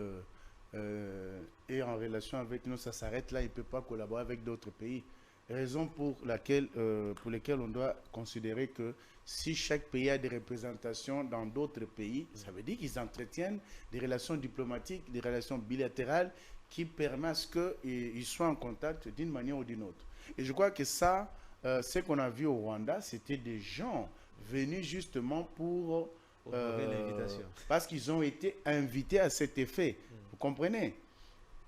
est en relation avec nous, ça s'arrête là, il ne peut pas collaborer avec d'autres pays. Raison pour lesquelles on doit considérer que si chaque pays a des représentations dans d'autres pays, ça veut dire qu'ils entretiennent des relations diplomatiques, des relations bilatérales qui permettent à ce qu'ils soient en contact d'une manière ou d'une autre. Et je crois que ça, ce qu'on a vu au Rwanda, c'était des gens venus justement pour l'invitation. Parce qu'ils ont été invités à cet effet. Vous comprenez?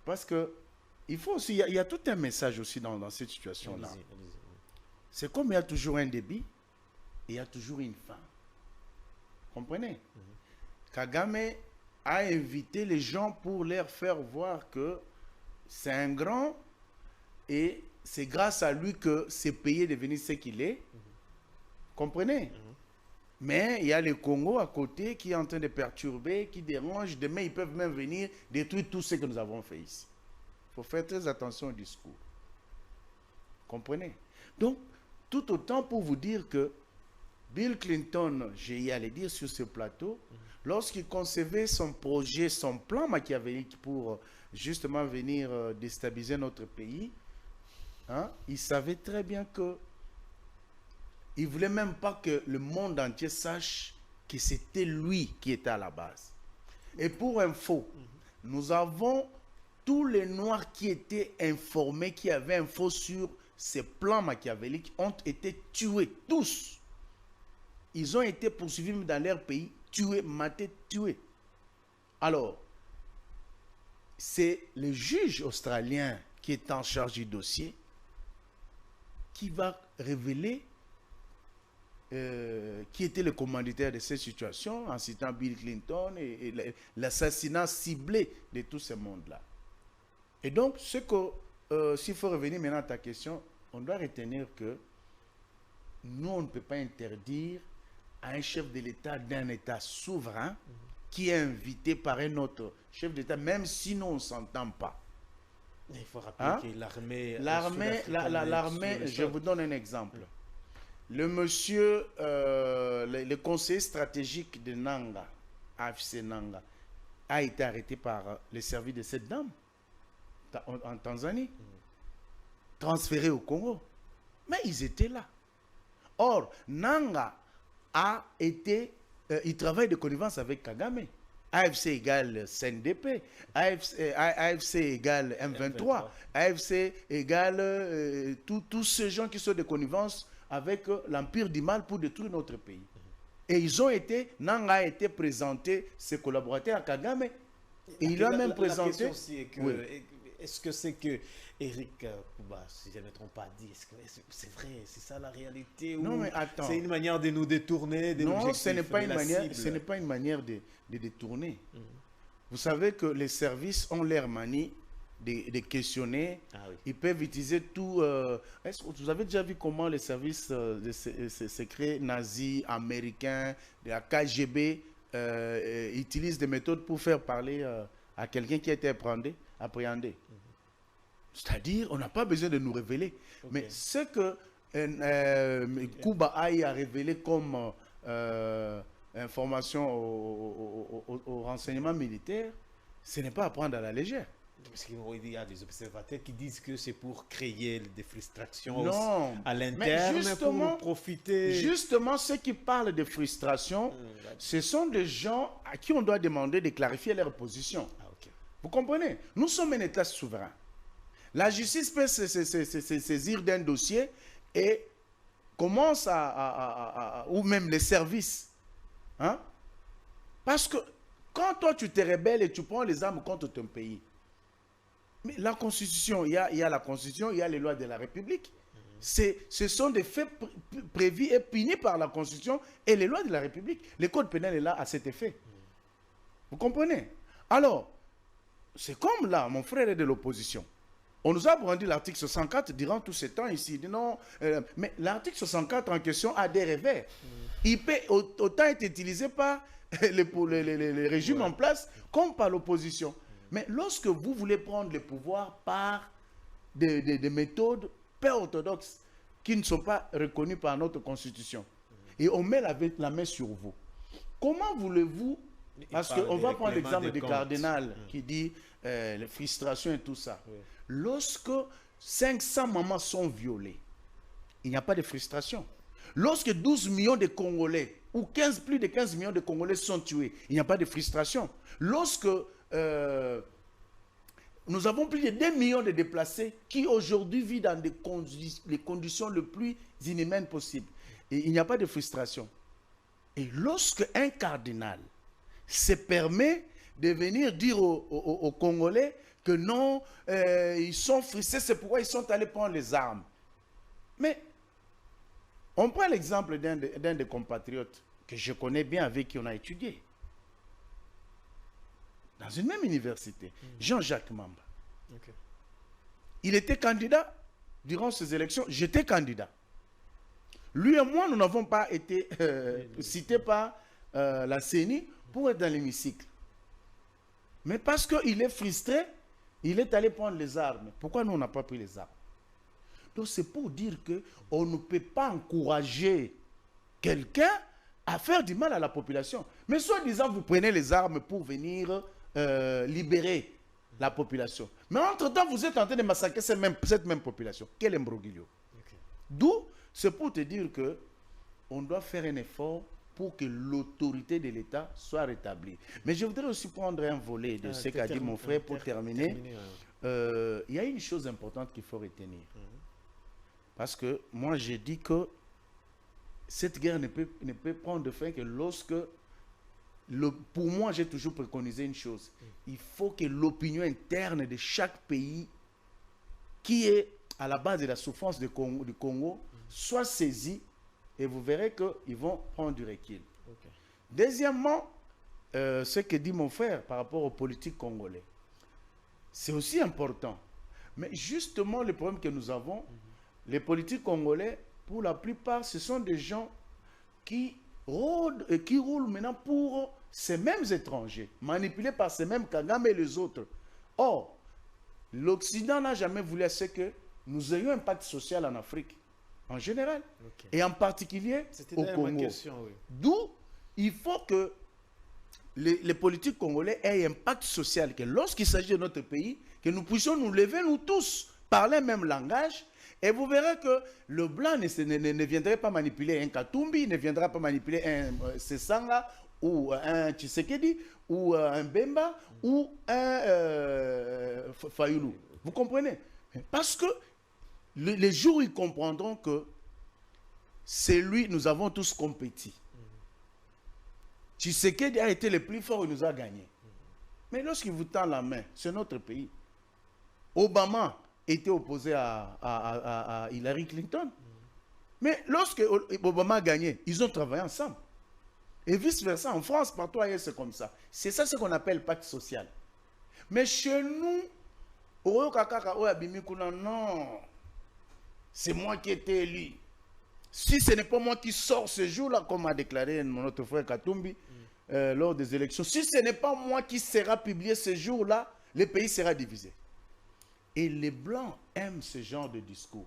Parce que il faut aussi, il y a tout un message aussi dans cette situation-là. C'est comme il y a toujours un début et il y a toujours une fin. Vous comprenez? Kagame a invité les gens pour leur faire voir que c'est un grand et c'est grâce à lui que ce pays est devenu ce qu'il est. Comprenez? Mais il y a le Congo à côté qui est en train de perturber, qui dérange. Demain, ils peuvent même venir détruire tout ce que nous avons fait ici. Il faut faire très attention au discours. Comprenez? Donc, tout autant pour vous dire que Bill Clinton, j'ai y allé dire sur ce plateau, lorsqu'il concevait son projet, son plan machiavélique pour justement venir déstabiliser notre pays, hein, il savait très bien que il ne voulait même pas que le monde entier sache que c'était lui qui était à la base. Et pour info, nous avons tous les Noirs qui étaient informés, qui avaient info sur ces plans machiavéliques, ont été tués, tous. Ils ont été poursuivis dans leur pays, tués, matés, tués. Alors, c'est le juge australien qui est en charge du dossier qui va révéler qui était le commanditaire de cette situation en citant Bill Clinton et l'assassinat ciblé de tout ce monde-là. Et donc, s'il faut revenir maintenant à ta question, on doit retenir que nous, on ne peut pas interdire à un chef de l'État d'un État souverain qui est invité par un autre chef d'État, même si nous, on ne s'entend pas. Il faut rappeler que l'armée, je vous donne un exemple. Le monsieur, le conseiller stratégique de Nanga, AFC Nanga, a été arrêté par les services de cette dame en Tanzanie, transféré au Congo. Mais ils étaient là. Or, Nanga a été, il travaille de connivence avec Kagame. AFC égale CNDP, AFC égale M23, AFC égale tous ces gens qui sont de connivence avec l'Empire du Mal pour détruire notre pays. Et ils ont été, Nanga a été présenté, ses collaborateurs à Kagame. Et il a même présenté... Est-ce que c'est que Eric Kouba, si je ne me trompe pas, dit, est-ce que c'est vrai, c'est ça la réalité? Non, mais attends. C'est une manière de nous détourner des Non, ce n'est pas une manière de détourner. Vous savez que les services ont leur manie de questionner. Ils peuvent utiliser tout. Est-ce que vous avez déjà vu comment les services secrets nazis, américains, de la KGB utilisent des méthodes pour faire parler à quelqu'un qui a été appréhendé? C'est-à-dire, on n'a pas besoin de nous révéler. Mais ce que Kouba a révélé comme information au renseignement militaire, ce n'est pas à prendre à la légère. Parce qu'il y a des observateurs qui disent que c'est pour créer des frustrations à mais l'interne, pour profiter. Justement, ceux qui parlent de frustration, ce sont des gens à qui on doit demander de clarifier leur position. Vous comprenez? Nous sommes un État souverain. La justice peut se saisir d'un dossier et commence ou même les services. Hein? Parce que quand toi tu te rebelles et tu prends les armes contre ton pays, mais la Constitution, il y a la Constitution, il y a les lois de la République. Ce sont des faits prévus et punis par la Constitution et les lois de la République. Le Code pénal est là à cet effet. Vous comprenez? Alors, c'est comme là, mon frère est de l'opposition. On nous a brandi l'article 64 durant tout ce temps ici. Non, mais l'article 64 en question a des revers. Il peut autant être utilisé par les régimes en place comme par l'opposition. Mais lorsque vous voulez prendre le pouvoir par des méthodes peu orthodoxes qui ne sont pas reconnues par notre Constitution, et on met la main sur vous, comment voulez-vous... Parce qu'on va prendre l'exemple du cardinal qui dit les frustrations et tout ça. Lorsque 500 mamans sont violées, il n'y a pas de frustration. Lorsque 12 millions de Congolais, ou plus de 15 millions de Congolais sont tués, il n'y a pas de frustration. Lorsque nous avons plus de 2 millions de déplacés qui aujourd'hui vivent dans les conditions les plus inhumaines possibles, et il n'y a pas de frustration. Et lorsque un cardinal se permet de venir dire aux Congolais que non, ils sont frustrés, c'est pourquoi ils sont allés prendre les armes. Mais on prend l'exemple d'un des compatriotes que je connais bien, avec qui on a étudié. Dans une même université, Jean-Jacques Mamba. Il était candidat durant ces élections, j'étais candidat. Lui et moi, nous n'avons pas été cités par la CENI pour être dans l'hémicycle. Mais parce qu'il est frustré, il est allé prendre les armes. Pourquoi nous, on n'a pas pris les armes? Donc c'est pour dire qu'on ne peut pas encourager quelqu'un à faire du mal à la population. Mais soi-disant, vous prenez les armes pour venir libérer la population. Mais entre-temps, vous êtes en train de massacrer cette même population. Quel imbroglio. D'où, c'est pour te dire que on doit faire un effort pour que l'autorité de l'État soit rétablie. Mais je voudrais aussi prendre un volet de ce qu'a dit mon frère pour terminer. Il y a une chose importante qu'il faut retenir. Parce que moi, j'ai dit que cette guerre ne peut prendre fin que lorsque... pour moi, j'ai toujours préconisé une chose. Il faut que l'opinion interne de chaque pays qui est à la base de la souffrance du Congo soit saisie et vous verrez qu'ils vont prendre du recul. Deuxièmement, ce que dit mon frère par rapport aux politiques congolais, c'est aussi important. Mais justement, le problème que nous avons, les politiques congolais, pour la plupart, ce sont des gens qui roulent maintenant pour ces mêmes étrangers, manipulés par ces mêmes Kagame et les autres. Or, l'Occident n'a jamais voulu ce que nous ayons un impact social en Afrique, en général, et en particulier au Congo. D'où il faut que les politiques congolais aient un impact social, que lorsqu'il s'agit de notre pays, que nous puissions nous lever, nous tous, parler le même langage. Et vous verrez que le blanc ne viendrait pas manipuler un Katumbi, ne viendra pas manipuler un Sesanga, ou un Tshisekedi, ou un Bemba, ou un Fayoulou. Vous comprenez? Parce que les jours où ils comprendront que c'est lui, nous avons tous compétit. Tshisekedi a été le plus fort, il nous a gagné. Mais lorsqu'il vous tend la main, c'est notre pays. Obama était opposé à Hillary Clinton. Mais lorsque Obama a gagné, ils ont travaillé ensemble. Et vice-versa, en France, partout ailleurs, c'est comme ça. C'est ça ce qu'on appelle pacte social. Mais chez nous, non, c'est moi qui ai été élu. Si ce n'est pas moi qui sors ce jour-là, comme a déclaré notre frère Katumbi lors des élections, si ce n'est pas moi qui sera publié ce jour-là, le pays sera divisé. Et les Blancs aiment ce genre de discours.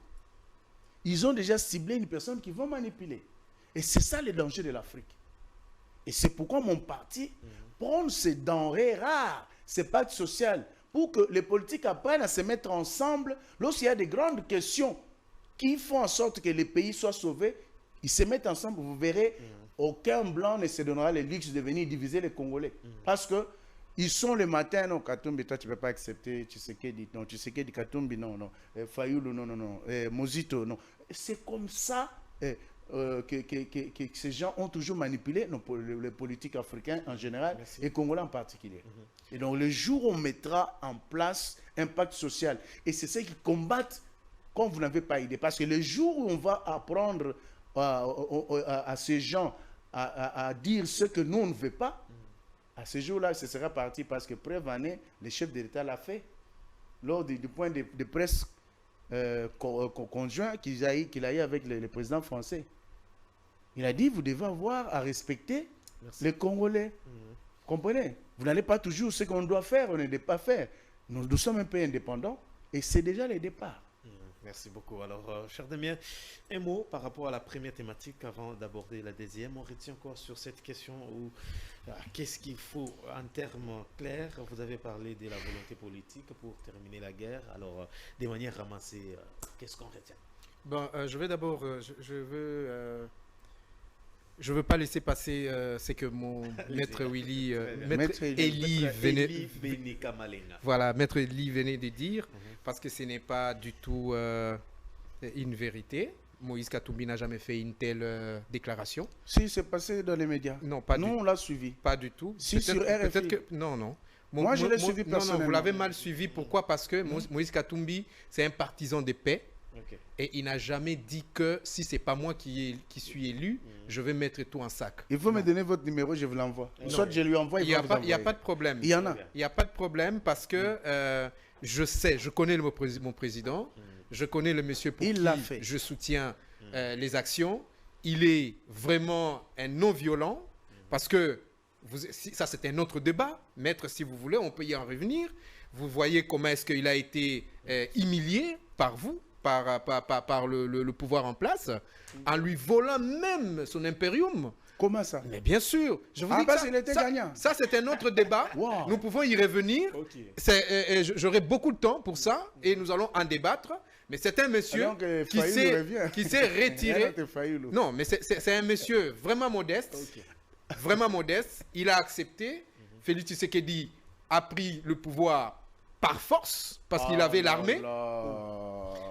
Ils ont déjà ciblé une personne qui va manipuler. Et c'est ça le danger de l'Afrique. Et c'est pourquoi mon parti prend ces denrées rares, ces pactes sociaux, pour que les politiques apprennent à se mettre ensemble lorsqu'il y a des grandes questions qui font en sorte que les pays soient sauvés. Ils se mettent ensemble, vous verrez, aucun Blanc ne se donnera le luxe de venir diviser les Congolais. Parce que ils sont le matin, non, Katumbi, toi tu ne peux pas accepter Tshisekedi, non, Tshisekedi, Katumbi, non, non, Fayoulou, non, non, non, Mozito, non. C'est comme ça que ces gens ont toujours manipulé les politiques africains en général et congolais en particulier. Et donc le jour où on mettra en place un pacte social, et c'est ce qu'ils combattent comme vous n'avez pas idée, parce que le jour où on va apprendre à ces gens à dire ce que nous on ne veut pas, à ce jour-là, ce sera parti parce que preuve en est, le chef de l'État l'a fait. Lors du point de presse conjoint qu'il a eu avec le président français. Il a dit, vous devez avoir à respecter les Congolais. Comprenez? Vous n'allez pas toujours ce qu'on doit faire, on ne doit pas faire. Nous sommes un pays indépendant et c'est déjà le départ. Merci beaucoup. Alors, cher Damien, un mot par rapport à la première thématique avant d'aborder la deuxième. On retient encore sur cette question où qu'est-ce qu'il faut en termes clairs? Vous avez parlé de la volonté politique pour terminer la guerre. Alors, de manière ramassée, qu'est-ce qu'on retient? Bon, je vais d'abord, je veux pas laisser passer ce que mon maître Willy, maître Eli venait, voilà, maître Eli venait de dire, parce que ce n'est pas du tout une vérité. Moïse Katumbi n'a jamais fait une telle déclaration. Si, c'est passé dans les médias. Non, pas nous, on l'a suivi. Pas du tout. Si, sur RFI. Peut-être que non, non. Moi, je l'ai suivi personnellement. Non, vous l'avez mal suivi. Pourquoi? Parce que Moïse Katumbi, c'est un partisan de paix. Et il n'a jamais dit que si ce n'est pas moi qui suis élu, je vais mettre tout en sac. Il faut me donner votre numéro, je vous l'envoie. Soit je lui envoie, il n'y a pas de problème. Il y en a. Il n'y a pas de problème parce que je connais mon président, je connais le monsieur pour qui je soutiens les actions. Il est vraiment un non-violent parce que ça c'est un autre débat. Maître, si vous voulez, on peut y en revenir. Vous voyez comment est-ce qu'il a été humilié par vous, par le pouvoir en place, en lui volant même son impérium. Comment ça? Mais bien sûr, je vous dis parce que qu'il était gagnant. ça c'est un autre débat. Wow. Nous pouvons y revenir. J'aurai beaucoup de temps pour ça et nous allons en débattre. Mais c'est un monsieur qui s'est retiré. Non, mais c'est un monsieur vraiment modeste. Vraiment modeste. Il a accepté. Félix Tshisekedi a pris le pouvoir par force parce qu'il avait l'armée.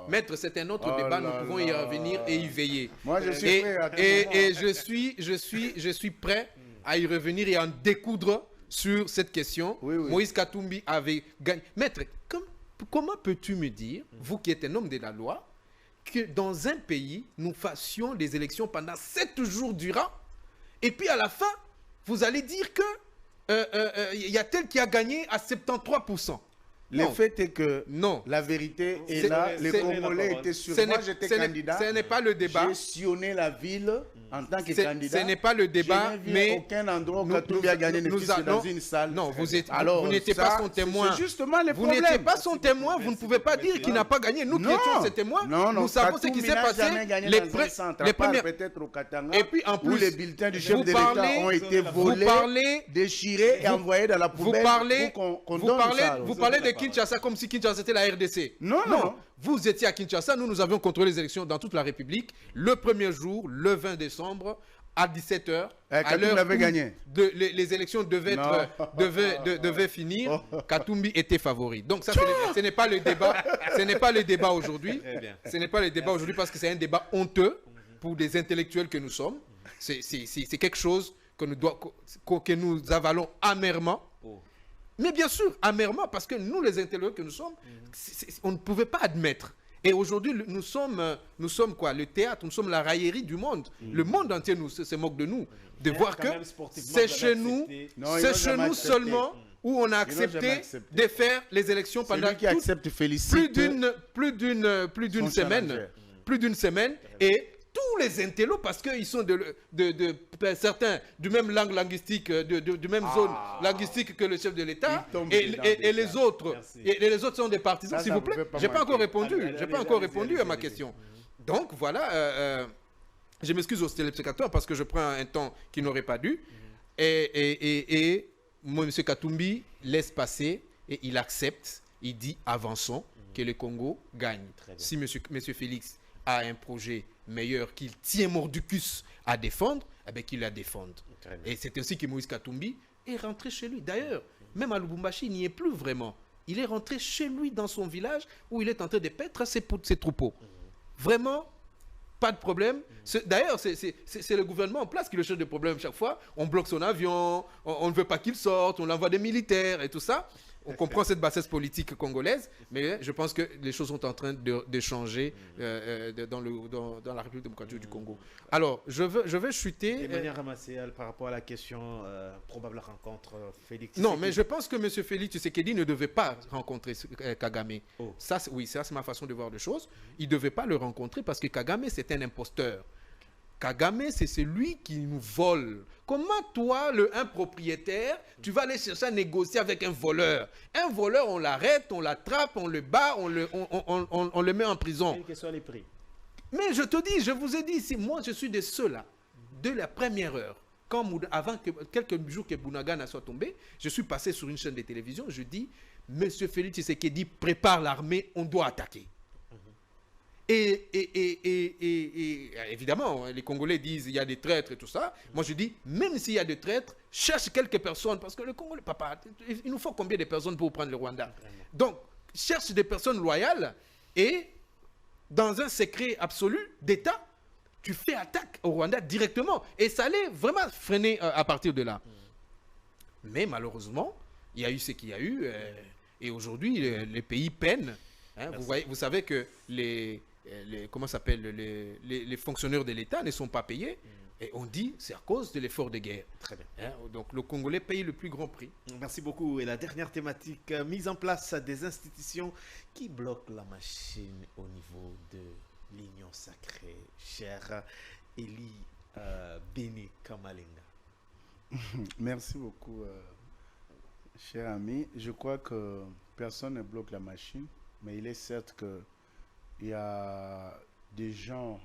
Maître, c'est un autre débat, nous pouvons y revenir et y veiller. Moi, je suis prêt à et je suis prêt à y revenir et à en découdre sur cette question. Oui. Moïse Katumbi avait gagné. Maître, comment peux-tu me dire, vous qui êtes un homme de la loi, que dans un pays, nous fassions des élections pendant 7 jours durant, et puis à la fin, vous allez dire que y a tel qui a gagné à 73%. Le fait est que non. La vérité est là, les Congolais étaient sur. Moi, j'étais candidat. Ce n'est pas le débat. J'ai sillonné la ville en tant que candidat. Ce n'est pas le débat, je n'ai vu mais aucun endroit où Katumbi a gagné dans une salle. Non, vous n'étiez pas son témoin. C'est justement le vous problème. n'étiez pas son témoin. Vous ne pouvez pas dire qu'il n'a pas gagné. Nous qui étions ses témoins, nous savons ce qui s'est passé. Les premières. Peut-être au Katanga. Et puis en plus, où les bulletins du chef de l'État ont été volés, déchirés et envoyés dans la poubelle. Vous parlez de Kinshasa comme si Kinshasa était la RDC. Non. Vous étiez à Kinshasa, nous avions contrôlé les élections dans toute la République. Le premier jour, le 20 décembre, à 17h, à l'heure où les élections devaient finir, Katumbi était favori. Donc ça, ce n'est pas le débat. Ce n'est pas le débat aujourd'hui. Ce n'est pas le débat aujourd'hui parce que c'est un débat honteux pour des intellectuels que nous sommes. C'est quelque chose que nous avalons amèrement. Mais bien sûr, amèrement, parce que nous, les intellectuels que nous sommes, on ne pouvait pas admettre. Et aujourd'hui, nous sommes quoi? Le théâtre, nous sommes la raillerie du monde. Le monde entier se moque de nous. De voir que c'est chez nous seulement où on a accepté de faire les élections pendant plus d'une semaine. Et tous les intellos, parce qu'ils sont certains du même langue linguistique, du même zone linguistique que le chef de l'État, et les autres sont des partisans, s'il vous plaît. J'ai pas encore répondu à ma question. Donc voilà, je m'excuse aux téléspectateurs parce que je prends un temps qui n'aurait pas dû. Et moi, M. Katumbi laisse passer et il accepte, il dit avançons, que le Congo gagne. Si M. Félix a un projet meilleur qu'il tient mordicus à défendre, eh bien qu'il la défende. Et c'est ainsi que Moïse Katumbi est rentré chez lui. D'ailleurs, même à Lubumbashi, il n'y est plus vraiment. Il est rentré chez lui dans son village où il est en train de paître ses troupeaux. Vraiment, pas de problème. D'ailleurs, c'est le gouvernement en place qui le cherche des problèmes chaque fois. On bloque son avion, on ne veut pas qu'il sorte, on envoie des militaires et tout ça. On comprend cette bassesse politique congolaise, mais je pense que les choses sont en train de changer dans la République démocratique du Congo. Alors, je vais chuter... De manière ramassée par rapport à la question, probable rencontre Félix. Non, mais je pense que M. Félix Tshisekedi ne devait pas rencontrer Kagame. Ça, c'est ma façon de voir les choses. Il ne devait pas le rencontrer parce que Kagame, c'est un imposteur. Kagame, c'est celui qui nous vole. Comment toi, un propriétaire, tu vas aller chercher à négocier avec un voleur? Un voleur, on l'arrête, on l'attrape, on le bat, on le met en prison. Quels que soient les prix. Mais je te dis, je vous ai dit, moi je suis de ceux-là, de la première heure, avant que quelques jours que Bunagana soit tombé, je suis passé sur une chaîne de télévision, je dis, Monsieur Félix Tshisekedi prépare l'armée, on doit attaquer. Et évidemment, les Congolais disent il y a des traîtres et tout ça. Moi, je dis, même s'il y a des traîtres, cherche quelques personnes. Parce que le Congolais, papa, il nous faut combien de personnes pour prendre le Rwanda? Donc, cherche des personnes loyales et, dans un secret absolu d'État, tu fais attaque au Rwanda directement. Et ça allait vraiment freiner à partir de là. Mais malheureusement, il y a eu ce qu'il y a eu. Et aujourd'hui, les pays peinent. Hein, vous savez que les fonctionnaires de l'État ne sont pas payés. Et on dit c'est à cause de l'effort de guerre. Très bien. Hein, donc le Congolais paye le plus grand prix. Merci beaucoup. Et la dernière thématique, mise en place des institutions qui bloquent la machine au niveau de l'Union sacrée. Cher Eli Béné Kamalenga. Merci beaucoup, cher ami. Je crois que personne ne bloque la machine. Mais il est certes que il y a des gens,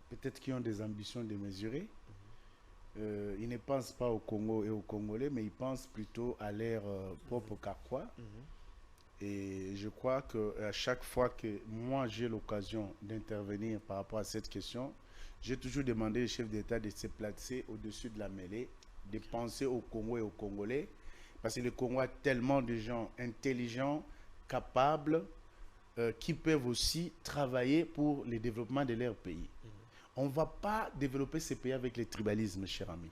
peut-être qui ont des ambitions démesurées. Ils ne pensent pas au Congo et aux Congolais, mais ils pensent plutôt à leur propre carquois. Et je crois qu'à chaque fois que moi j'ai l'occasion d'intervenir par rapport à cette question, j'ai toujours demandé au chef d'État de se placer au-dessus de la mêlée, de penser au Congo et aux Congolais, parce que le Congo a tellement de gens intelligents, capables, qui peuvent aussi travailler pour le développement de leur pays. On ne va pas développer ces pays avec le tribalisme, cher ami.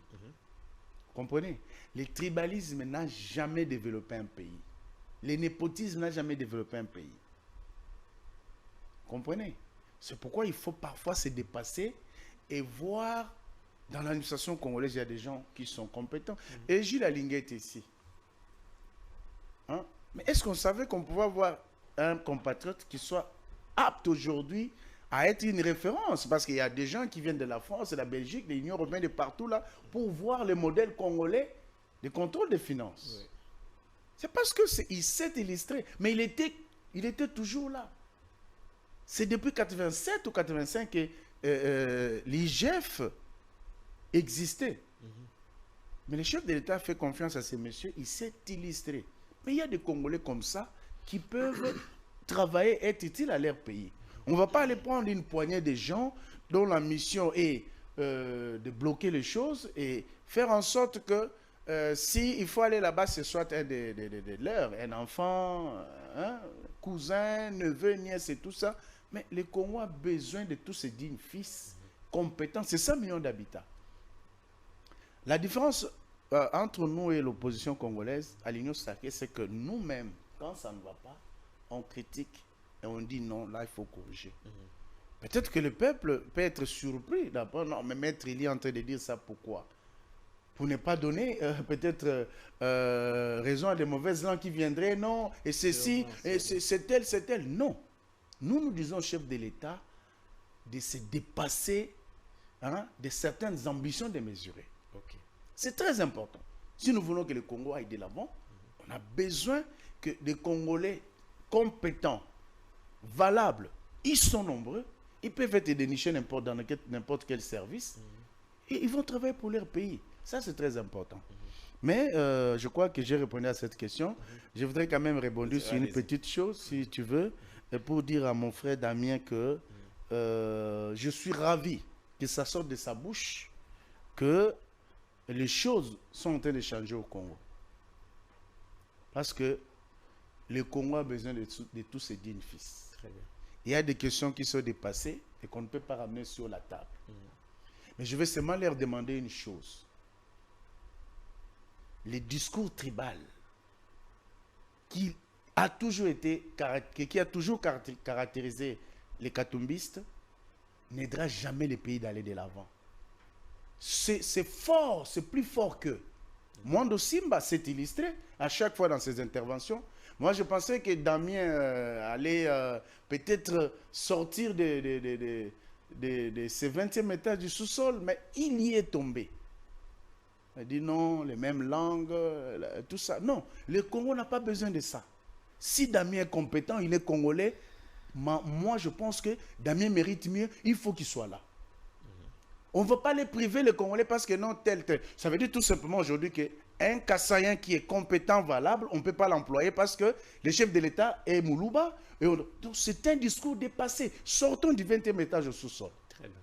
Comprenez? Le tribalisme n'a jamais développé un pays. Le népotisme n'a jamais développé un pays. Comprenez? C'est pourquoi il faut parfois se dépasser et voir dans l'administration congolaise, il y a des gens qui sont compétents. Et Gilles Alinguet est ici. Hein? Mais est-ce qu'on savait qu'on pouvait avoir un compatriote qui soit apte aujourd'hui à être une référence? Parce qu'il y a des gens qui viennent de la France, de la Belgique, de l'Union européenne, de partout là, pour voir le modèle congolais de contrôle des finances. Oui. C'est parce qu'il s'est illustré, mais il était toujours là. C'est depuis 87 ou 85 que l'IGF existait. Mais le chef de l'État fait confiance à ces messieurs, il s'est illustré. Mais il y a des Congolais comme ça qui peuvent travailler, être utiles à leur pays. On ne va pas aller prendre une poignée de gens dont la mission est de bloquer les choses et faire en sorte que s'il faut aller là-bas, ce soit un de leurs, un enfant, cousin, neveu, nièce et tout ça. Mais le Congo a besoin de tous ces dignes fils compétents. C'est 100 millions d'habitants. La différence entre nous et l'opposition congolaise à l'Union sacrée, c'est que nous-mêmes, quand ça ne va pas, on critique et on dit non, là il faut corriger. Peut-être que le peuple peut être surpris d'abord. Non, mais Maître il est en train de dire ça pourquoi? Pour ne pas donner peut-être raison à des mauvaises langues qui viendraient, non, et ceci, et c'est tel. Non. Nous disons au chef de l'État de se dépasser de certaines ambitions démesurées. Okay. C'est très important. Si nous voulons que le Congo aille de l'avant, on a besoin que des Congolais compétents, valables, ils sont nombreux, ils peuvent être dénichés dans n'importe quel service, et ils vont travailler pour leur pays. Ça, c'est très important. Mais je crois que j'ai répondu à cette question. Je voudrais quand même répondre sur une petite chose, si tu veux, pour dire à mon frère Damien que je suis ravi que ça sorte de sa bouche, que les choses sont en train de changer au Congo. Parce que le Congo a besoin de tous ses dignes fils. Très bien. Il y a des questions qui sont dépassées et qu'on ne peut pas ramener sur la table. Mais je vais seulement leur demander une chose. Les discours tribal qui a toujours caractérisé les katumbistes n'aidera jamais les pays d'aller de l'avant. C'est fort, c'est plus fort qu'eux. Mondo Simba s'est illustré à chaque fois dans ses interventions. Moi, je pensais que Damien allait peut-être sortir de ces 20e étages du sous-sol, mais il y est tombé. Il dit non, les mêmes langues, tout ça. Non, le Congo n'a pas besoin de ça. Si Damien est compétent, il est congolais, moi je pense que Damien mérite mieux, il faut qu'il soit là. On ne va pas les priver, les Congolais, parce que non, tel. Ça veut dire tout simplement aujourd'hui qu'un Kassaïen qui est compétent, valable, on ne peut pas l'employer parce que le chef de l'État est Moulouba. Donc c'est un discours dépassé. Sortons du 20e étage au sous-sol. Très bien.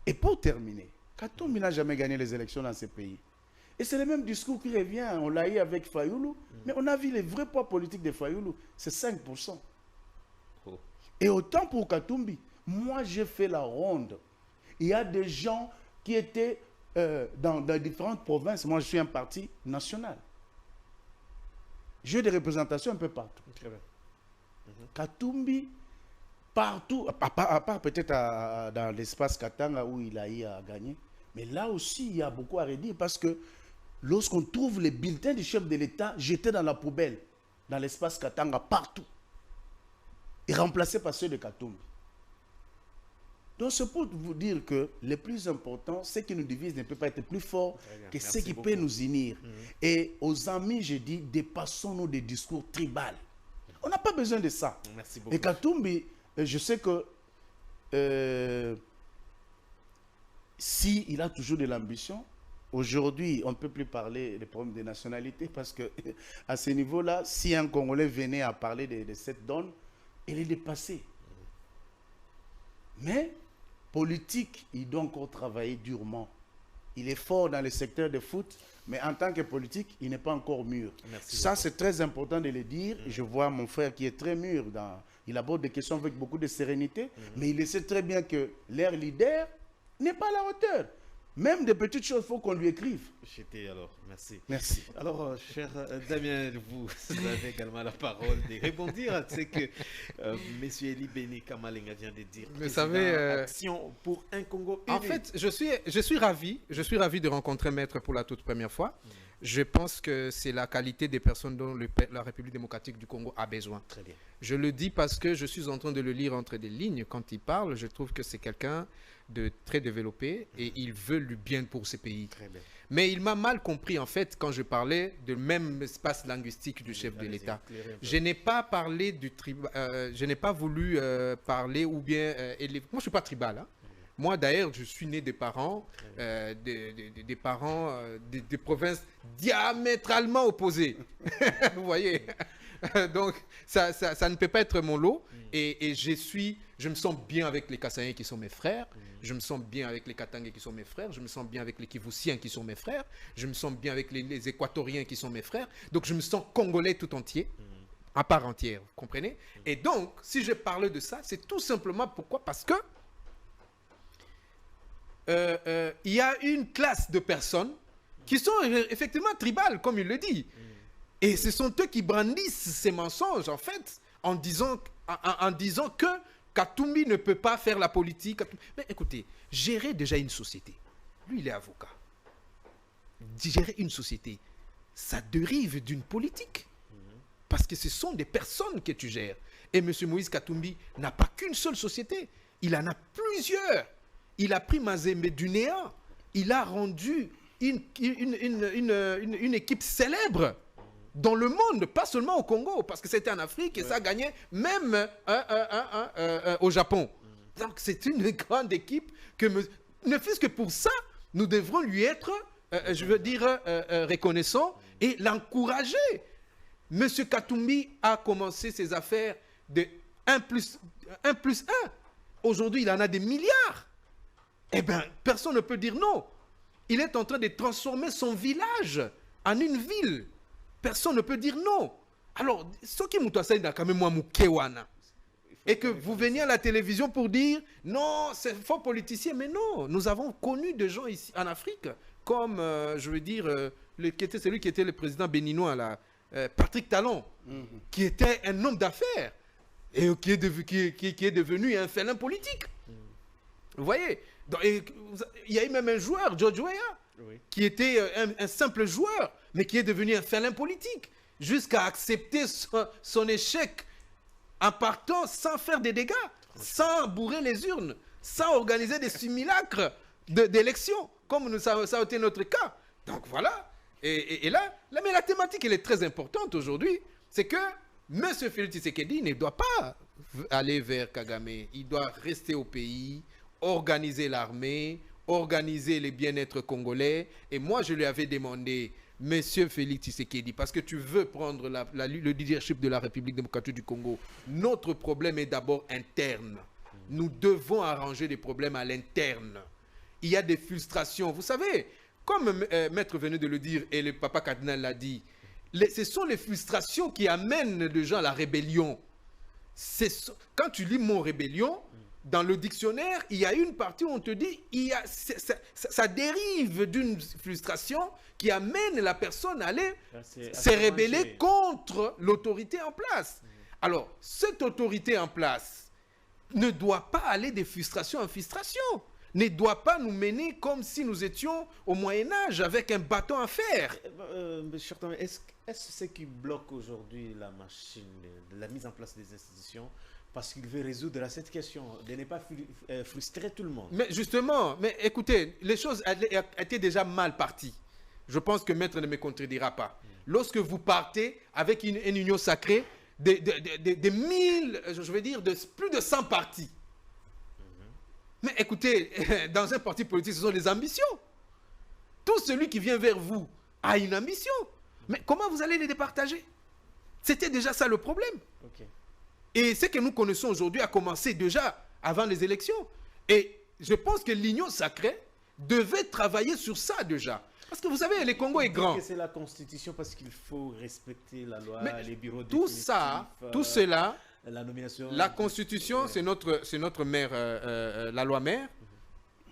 Et pour terminer, Katumbi n'a jamais gagné les élections dans ces pays. Et c'est le même discours qui revient. On l'a eu avec Fayoulou. Mais on a vu les vrais poids politiques de Fayoulou. C'est 5%. Oh. Et autant pour Katumbi, moi j'ai fait la ronde. Il y a des gens qui étaient dans différentes provinces. Moi, je suis un parti national. J'ai des représentations un peu partout. Très bien. Katumbi, partout, à part peut-être dans l'espace Katanga où il a eu à gagner. Mais là aussi, il y a beaucoup à redire parce que lorsqu'on trouve les bulletins du chef de l'État jetés dans la poubelle, dans l'espace Katanga, partout, et remplacés par ceux de Katumbi. Donc, c'est pour vous dire que le plus important, ce qui nous divise ne peut pas être plus fort que ce qui peut nous unir. Et aux amis, je dis, dépassons-nous des discours tribaux. On n'a pas besoin de ça. Merci beaucoup. Et Katumbi, je sais que si il a toujours de l'ambition, aujourd'hui, on ne peut plus parler des problèmes de nationalité parce que à ce niveau-là, si un Congolais venait à parler de cette donne, elle est dépassée. Mais politique, il doit encore travailler durement. Il est fort dans le secteur de foot, mais en tant que politique, il n'est pas encore mûr. Merci Ça, beaucoup. c'est très important de le dire. Je vois mon frère qui est très mûr. Il aborde des questions avec beaucoup de sérénité, mais il sait très bien que leur leader n'est pas à la hauteur. Même des petites choses, il faut qu'on lui écrive. J'étais alors, merci. Merci. Alors, cher Damien, vous avez également la parole de rebondir à ce que M. Eli Beni Kamalenga vient de dire. Vous savez, Action pour un Congo uni. En fait, je suis ravi de rencontrer Maître pour la toute première fois. Je pense que c'est la qualité des personnes dont la République démocratique du Congo a besoin. Très bien. Je le dis parce que je suis en train de le lire entre des lignes. Quand il parle, je trouve que c'est quelqu'un de très développé et il veut le bien pour ce pays. Très bien. Mais il m'a mal compris en fait quand je parlais du même espace linguistique du chef de l'État. Je n'ai pas parlé du tribal, je n'ai pas voulu parler ou bien moi je suis pas tribal. Hein. Moi d'ailleurs je suis né des parents des provinces diamétralement opposées. Vous voyez. Donc ça ne peut pas être mon lot et je me sens bien avec les Kassaïens qui sont mes frères, je me sens bien avec les Katangais qui sont mes frères, je me sens bien avec les Kivussiens qui sont mes frères, je me sens bien avec les Équatoriens qui sont mes frères, donc je me sens congolais tout entier, à part entière, vous comprenez? Et donc, si je parle de ça, c'est tout simplement pourquoi? Parce que il y a une classe de personnes qui sont effectivement tribales, comme il le dit. Et ce sont eux qui brandissent ces mensonges, en fait, en disant que Katumbi ne peut pas faire la politique. Mais écoutez, gérer déjà une société, lui il est avocat, gérer une société, ça dérive d'une politique. Parce que ce sont des personnes que tu gères. Et M. Moïse Katumbi n'a pas qu'une seule société, il en a plusieurs. Il a pris Mazembe du néant, il a rendu une équipe célèbre dans le monde, pas seulement au Congo, parce que c'était en Afrique et ça gagnait même au Japon. Donc c'est une grande équipe que, ne fût-ce que pour ça, nous devrons lui être, je veux dire, reconnaissants et l'encourager. Monsieur Katumbi a commencé ses affaires de 1 plus 1. Aujourd'hui, il en a des milliards. Eh bien, personne ne peut dire non. Il est en train de transformer son village en une ville. Personne ne peut dire non. Alors, ce qui m'a quand même moi Mukewana. Et que vous veniez à la télévision pour dire non, c'est faux politicien. Mais non, nous avons connu des gens ici en Afrique, comme, je veux dire, celui qui était le président béninois, là, Patrick Talon, qui était un homme d'affaires et qui est devenu un félin politique. Vous voyez? Donc, il y a eu même un joueur, George Weah, qui était un simple joueur, mais qui est devenu un félin politique, jusqu'à accepter son échec en partant sans faire des dégâts, sans bourrer les urnes, sans organiser des simulacres d'élections, comme ça a été notre cas. Donc voilà. Et là, mais la thématique, elle est très importante aujourd'hui. C'est que M. Félix Tshisekedi ne doit pas aller vers Kagame. Il doit rester au pays, organiser l'armée, organiser les bien-être congolais. Et moi, je lui avais demandé, M. Félix Tshisekedi, parce que tu veux prendre le leadership de la République démocratique du Congo, notre problème est d'abord interne. Nous devons arranger les problèmes à l'interne. Il y a des frustrations. Vous savez, comme Maître venait de le dire et le papa cardinal l'a dit, ce sont les frustrations qui amènent les gens à la rébellion. Quand tu lis mot rébellion, dans le dictionnaire, il y a une partie où on te dit ça dérive d'une frustration qui amène la personne à aller se rébeller contre l'autorité en place. Alors, cette autorité en place ne doit pas aller de frustration en frustration, ne doit pas nous mener comme si nous étions au Moyen-Âge avec un bâton à fer. Est-ce ce qui bloque aujourd'hui la machine de la mise en place des institutions? Parce qu'il veut résoudre cette question, de ne pas frustrer tout le monde. Mais justement, mais écoutez, les choses étaient déjà mal parties. Je pense que Maître ne me contredira pas. Lorsque vous partez avec une union sacrée, des 1000, je veux dire, de plus de 100 partis. Mais écoutez, dans un parti politique, ce sont les ambitions. Tout celui qui vient vers vous a une ambition. Mais comment vous allez les départager? C'était déjà ça le problème. Ok. Et ce que nous connaissons aujourd'hui a commencé déjà avant les élections. Et je pense que l'Union sacrée devait travailler sur ça déjà. Parce que vous savez, le Congo est grand. C'est la Constitution parce qu'il faut respecter la loi, Mais les bureaux tout définitifs, ça, tout cela, la nomination. la Constitution, c'est notre mère, la loi mère.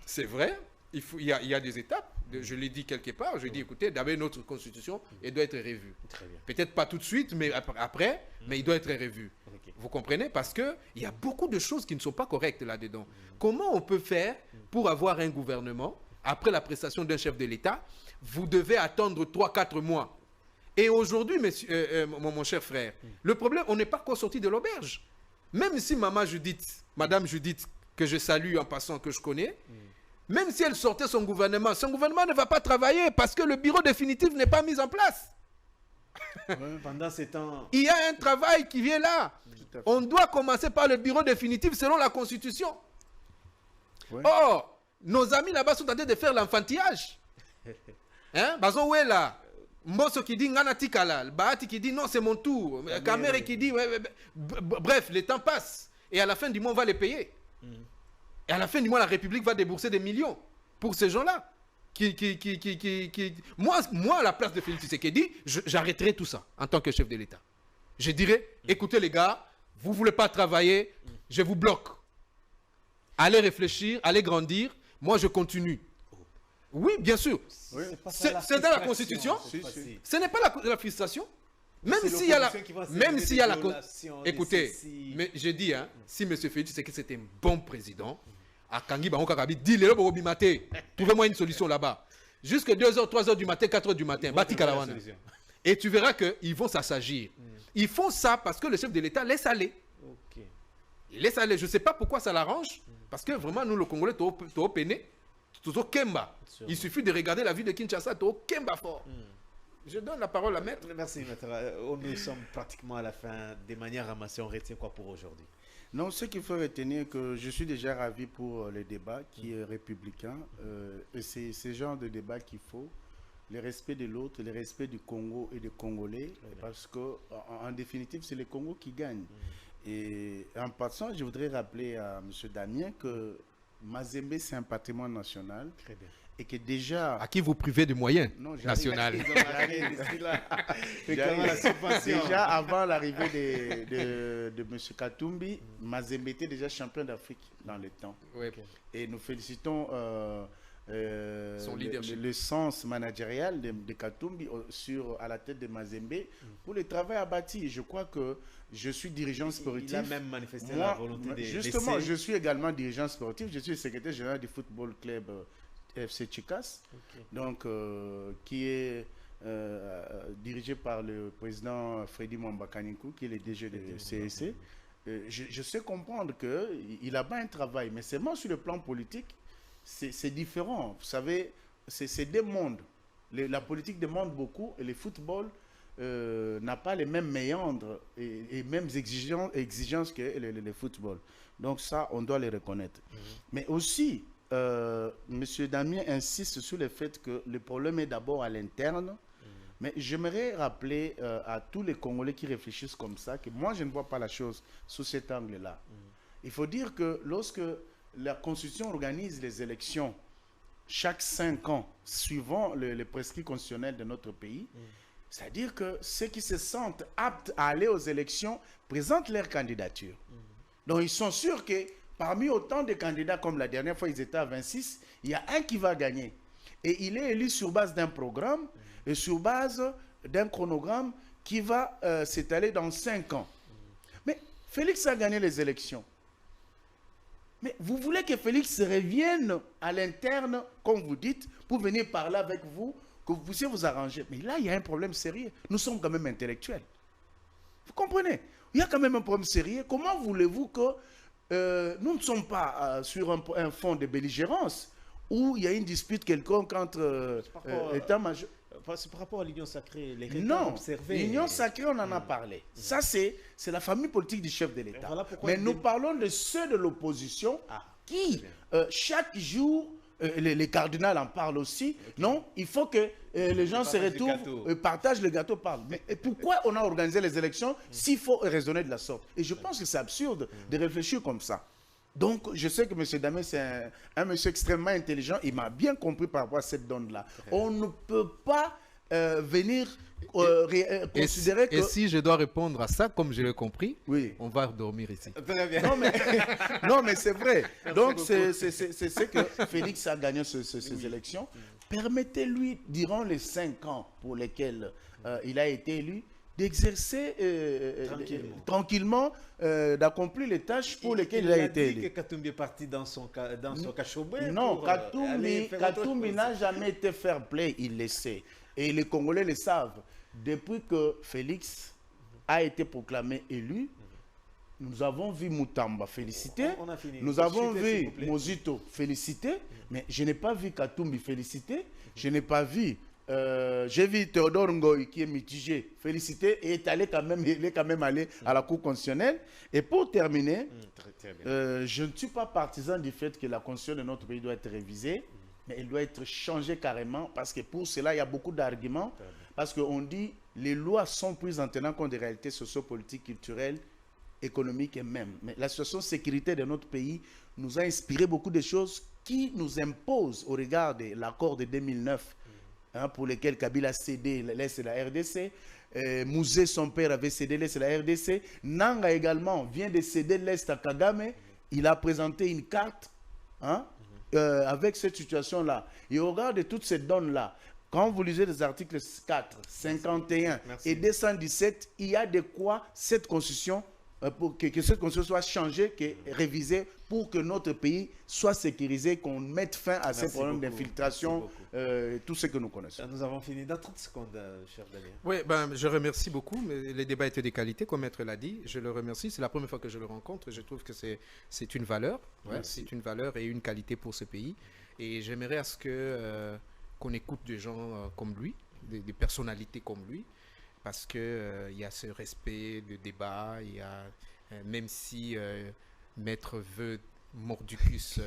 C'est vrai, il y a des étapes. Je l'ai dit quelque part. Je dis, écoutez, d'abord notre Constitution, elle doit être revue. Très bien. Peut-être pas tout de suite, mais après, mais il doit être revu. Ok. Vous comprenez? Parce qu'il y a beaucoup de choses qui ne sont pas correctes là-dedans. Comment on peut faire pour avoir un gouvernement, après la prestation d'un chef de l'État, vous devez attendre 3-4 mois. Et aujourd'hui, mon cher frère, le problème, on n'est pas encore sorti de l'auberge. Même si Madame Judith, que je salue en passant, que je connais, même si elle sortait son gouvernement ne va pas travailler parce que le bureau définitif n'est pas mis en place. Pendant ces temps. Il y a un travail qui vient là. On doit commencer par le bureau définitif selon la Constitution. Ouais. Or, nos amis là-bas sont en train de faire l'enfantillage. Hein? Bazo où est là? Mbosso qui dit Ngana Tikala, Bahati qui dit non, c'est mon tour. Kamere qui dit bref, le temps passe. Et à la fin du mois, on va les payer. Et à la fin du mois, la République va débourser des millions pour ces gens-là. Moi, à la place de Félix Tshisekedi, j'arrêterai tout ça en tant que chef de l'État. Je dirais, écoutez les gars, vous ne voulez pas travailler, je vous bloque. Allez réfléchir, allez grandir, moi je continue. Oui, bien sûr. Oui. C'est dans la Constitution. Ce n'est pas la frustration. Même s'il y a la... Écoutez, mais je dis, hein, si M. Félix Tshisekedi c'était un bon président, à Kangi, trouvez-moi une solution là-bas. Jusque 2h, 3h du matin, 4h du matin, Bati Kalawana. Et tu verras qu'ils vont s'assagir. Ils font ça parce que le chef de l'État laisse aller. Ok. Il laisse aller. Je ne sais pas pourquoi ça l'arrange. Parce que vraiment, nous, le Congolais, tu peiné, tu Kemba. Il suffit de regarder la ville de Kinshasa, tu Kemba fort. Je donne la parole à Maître. Merci, Maître. Nous sommes pratiquement à la fin. Des manières ramassées, on retient quoi pour aujourd'hui? Non, ce qu'il faut retenir, que je suis déjà ravi pour le débat qui est républicain. Et c'est ce genre de débat qu'il faut. Le respect de l'autre, le respect du Congo et des Congolais. Parce qu'en définitive, c'est le Congo qui gagne. Et en passant, je voudrais rappeler à M. Damien que Mazembe, c'est un patrimoine national. Très bien. Et que déjà... À qui vous privez de moyens nationaux? Déjà avant l'arrivée de M. Katumbi, Mazembe était déjà champion d'Afrique dans le temps. Ouais. Et nous félicitons son leadership, le sens managérial de Katumbi à la tête de Mazembe pour le travail abattu. Je crois que je suis dirigeant sportif. Il a même manifesté la volonté de justement, je suis également dirigeant sportif. Je suis le secrétaire général du football club FC Chikas, donc qui est dirigé par le président Freddy Mwambakanikou, qui est le DG de CSC. Je sais comprendre qu'il a pas un travail, mais seulement sur le plan politique, c'est différent. Vous savez, c'est deux mondes. La politique demande beaucoup et le football n'a pas les mêmes méandres et mêmes exigences que le football. Donc ça, on doit les reconnaître. Mais aussi, M. Damien insiste sur le fait que le problème est d'abord à l'interne. Mais j'aimerais rappeler à tous les Congolais qui réfléchissent comme ça que moi, je ne vois pas la chose sous cet angle-là. Il faut dire que lorsque la Constitution organise les élections chaque 5 ans, suivant les prescrits constitutionnels de notre pays, c'est-à-dire que ceux qui se sentent aptes à aller aux élections présentent leur candidature. Donc, ils sont sûrs que parmi autant de candidats, comme la dernière fois, ils étaient à 26, il y a un qui va gagner. Et il est élu sur base d'un programme et sur base d'un chronogramme qui va s'étaler dans 5 ans. Mais Félix a gagné les élections. Mais vous voulez que Félix revienne à l'interne, comme vous dites, pour venir parler avec vous, que vous puissiez vous arranger. Mais là, il y a un problème sérieux. Nous sommes quand même intellectuels. Vous comprenez? Il y a quand même un problème sérieux. Comment voulez-vous que nous ne sommes pas sur un fond de belligérance où il y a une dispute quelconque entre états-majors? par rapport à l'Union sacrée, les retards Non, observés. l'Union sacrée, on en a parlé. Ça, c'est la famille politique du chef de l'État. Voilà pourquoi Mais nous parlons de ceux de l'opposition qui, chaque jour, les cardinaux en parlent aussi. Non, il faut que les gens se retrouvent, partagent le gâteau, parlent. Mais pourquoi on a organisé les élections s'il faut raisonner de la sorte? Et je pense que c'est absurde de réfléchir comme ça. Donc, je sais que M. Damé, c'est un monsieur extrêmement intelligent. Il m'a bien compris par rapport à cette donne-là. On ne peut pas venir considérer que... Et si je dois répondre à ça, comme je l'ai compris, oui, on va dormir ici. Très bien. Non, mais c'est vrai. Donc, c'est ce que Félix a gagné ces élections. Permettez-lui, durant les 5 ans pour lesquels il a été élu, d'exercer tranquillement, d'accomplir les tâches pour lesquelles il a été élu. Il a dit que Katumbi est parti dans son cachobé. Non, Katumbi n'a jamais été fair play, il le sait. Et les Congolais le savent. Depuis que Félix a été proclamé élu, nous avons vu Moutamba féliciter, nous avons vu Mozito féliciter, mais je n'ai pas vu Katumbi féliciter, je n'ai pas vu... j'ai vu Théodore Ngoï qui est mitigé, félicité, et il est quand même allé à la Cour constitutionnelle. Et pour terminer, je ne suis pas partisan du fait que la constitution de notre pays doit être révisée, mais elle doit être changée carrément, parce que pour cela, il y a beaucoup d'arguments. Parce qu'on dit les lois sont prises en tenant compte des réalités sociopolitiques, culturelles, économiques et même. Mais la situation de sécurité de notre pays nous a inspiré beaucoup de choses qui nous imposent au regard de l'accord de 2009. Pour lesquels Kabila a cédé l'Est de la RDC. Mouzé, son père, avait cédé l'Est de la RDC. Nanga également vient de céder l'Est à Kagame. Il a présenté une carte avec cette situation-là. Et au regard de toutes ces donnes-là, quand vous lisez les articles 4, 51 et 217, il y a de quoi cette constitution, pour que cette constitution soit changée, révisée, pour que notre pays soit sécurisé, qu'on mette fin à ces problèmes d'infiltration, tout ce que nous connaissons. Nous avons fini dans 30 secondes, cher Daniel. Oui, je remercie beaucoup. Mais les débats étaient de qualité, comme Maître l'a dit. Je le remercie. C'est la première fois que je le rencontre. Et je trouve que c'est une valeur. C'est une valeur et une qualité pour ce pays. Et j'aimerais à ce qu'on écoute des gens comme lui, des personnalités comme lui, parce qu'il y a ce respect de débat. Il y a, même si Maître veut mordicus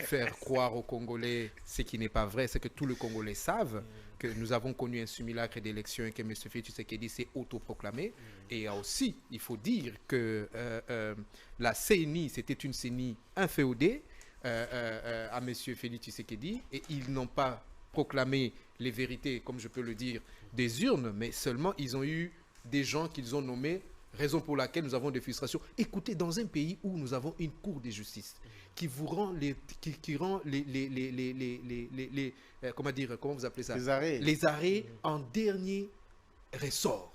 faire croire aux Congolais ce qui n'est pas vrai, c'est que tous les Congolais savent que nous avons connu un simulacre d'élection et que M. Félix Tshisekedi s'est autoproclamé. Et aussi, il faut dire que la CENI, c'était une CENI inféodée à M. Félix Tshisekedi, et ils n'ont pas proclamé les vérités, comme je peux le dire, des urnes, mais seulement ils ont eu des gens qu'ils ont nommés, raison pour laquelle nous avons des frustrations. Écoutez, dans un pays où nous avons une cour de justice qui vous rend comment vous appelez ça, les arrêts en dernier ressort,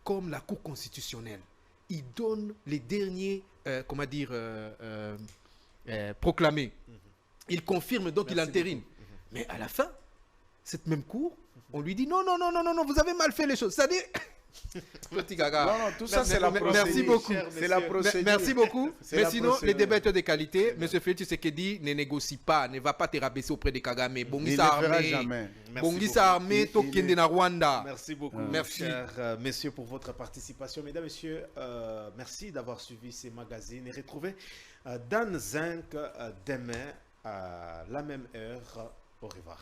comme la Cour constitutionnelle, il donne les derniers proclamés, il confirme, donc il entérine. Mais à la fin, cette même cour, on lui dit non, vous avez mal fait les choses. C'est-à-dire... Non, tout ça, c'est la procédure. Merci beaucoup. C'est la procédure. Merci beaucoup. Mais sinon, les débats étaient de qualité. Monsieur Félix Tshisekedi ne négocie pas, ne va pas te rabaisser auprès de Kagame. Bongisa armé. Bongisa armé, Tokende na Rwanda. Merci beaucoup, chers messieurs, pour votre participation. Mesdames, messieurs, merci d'avoir suivi ces magazines et retrouvez Dan Zinc demain à la même heure. Au revoir.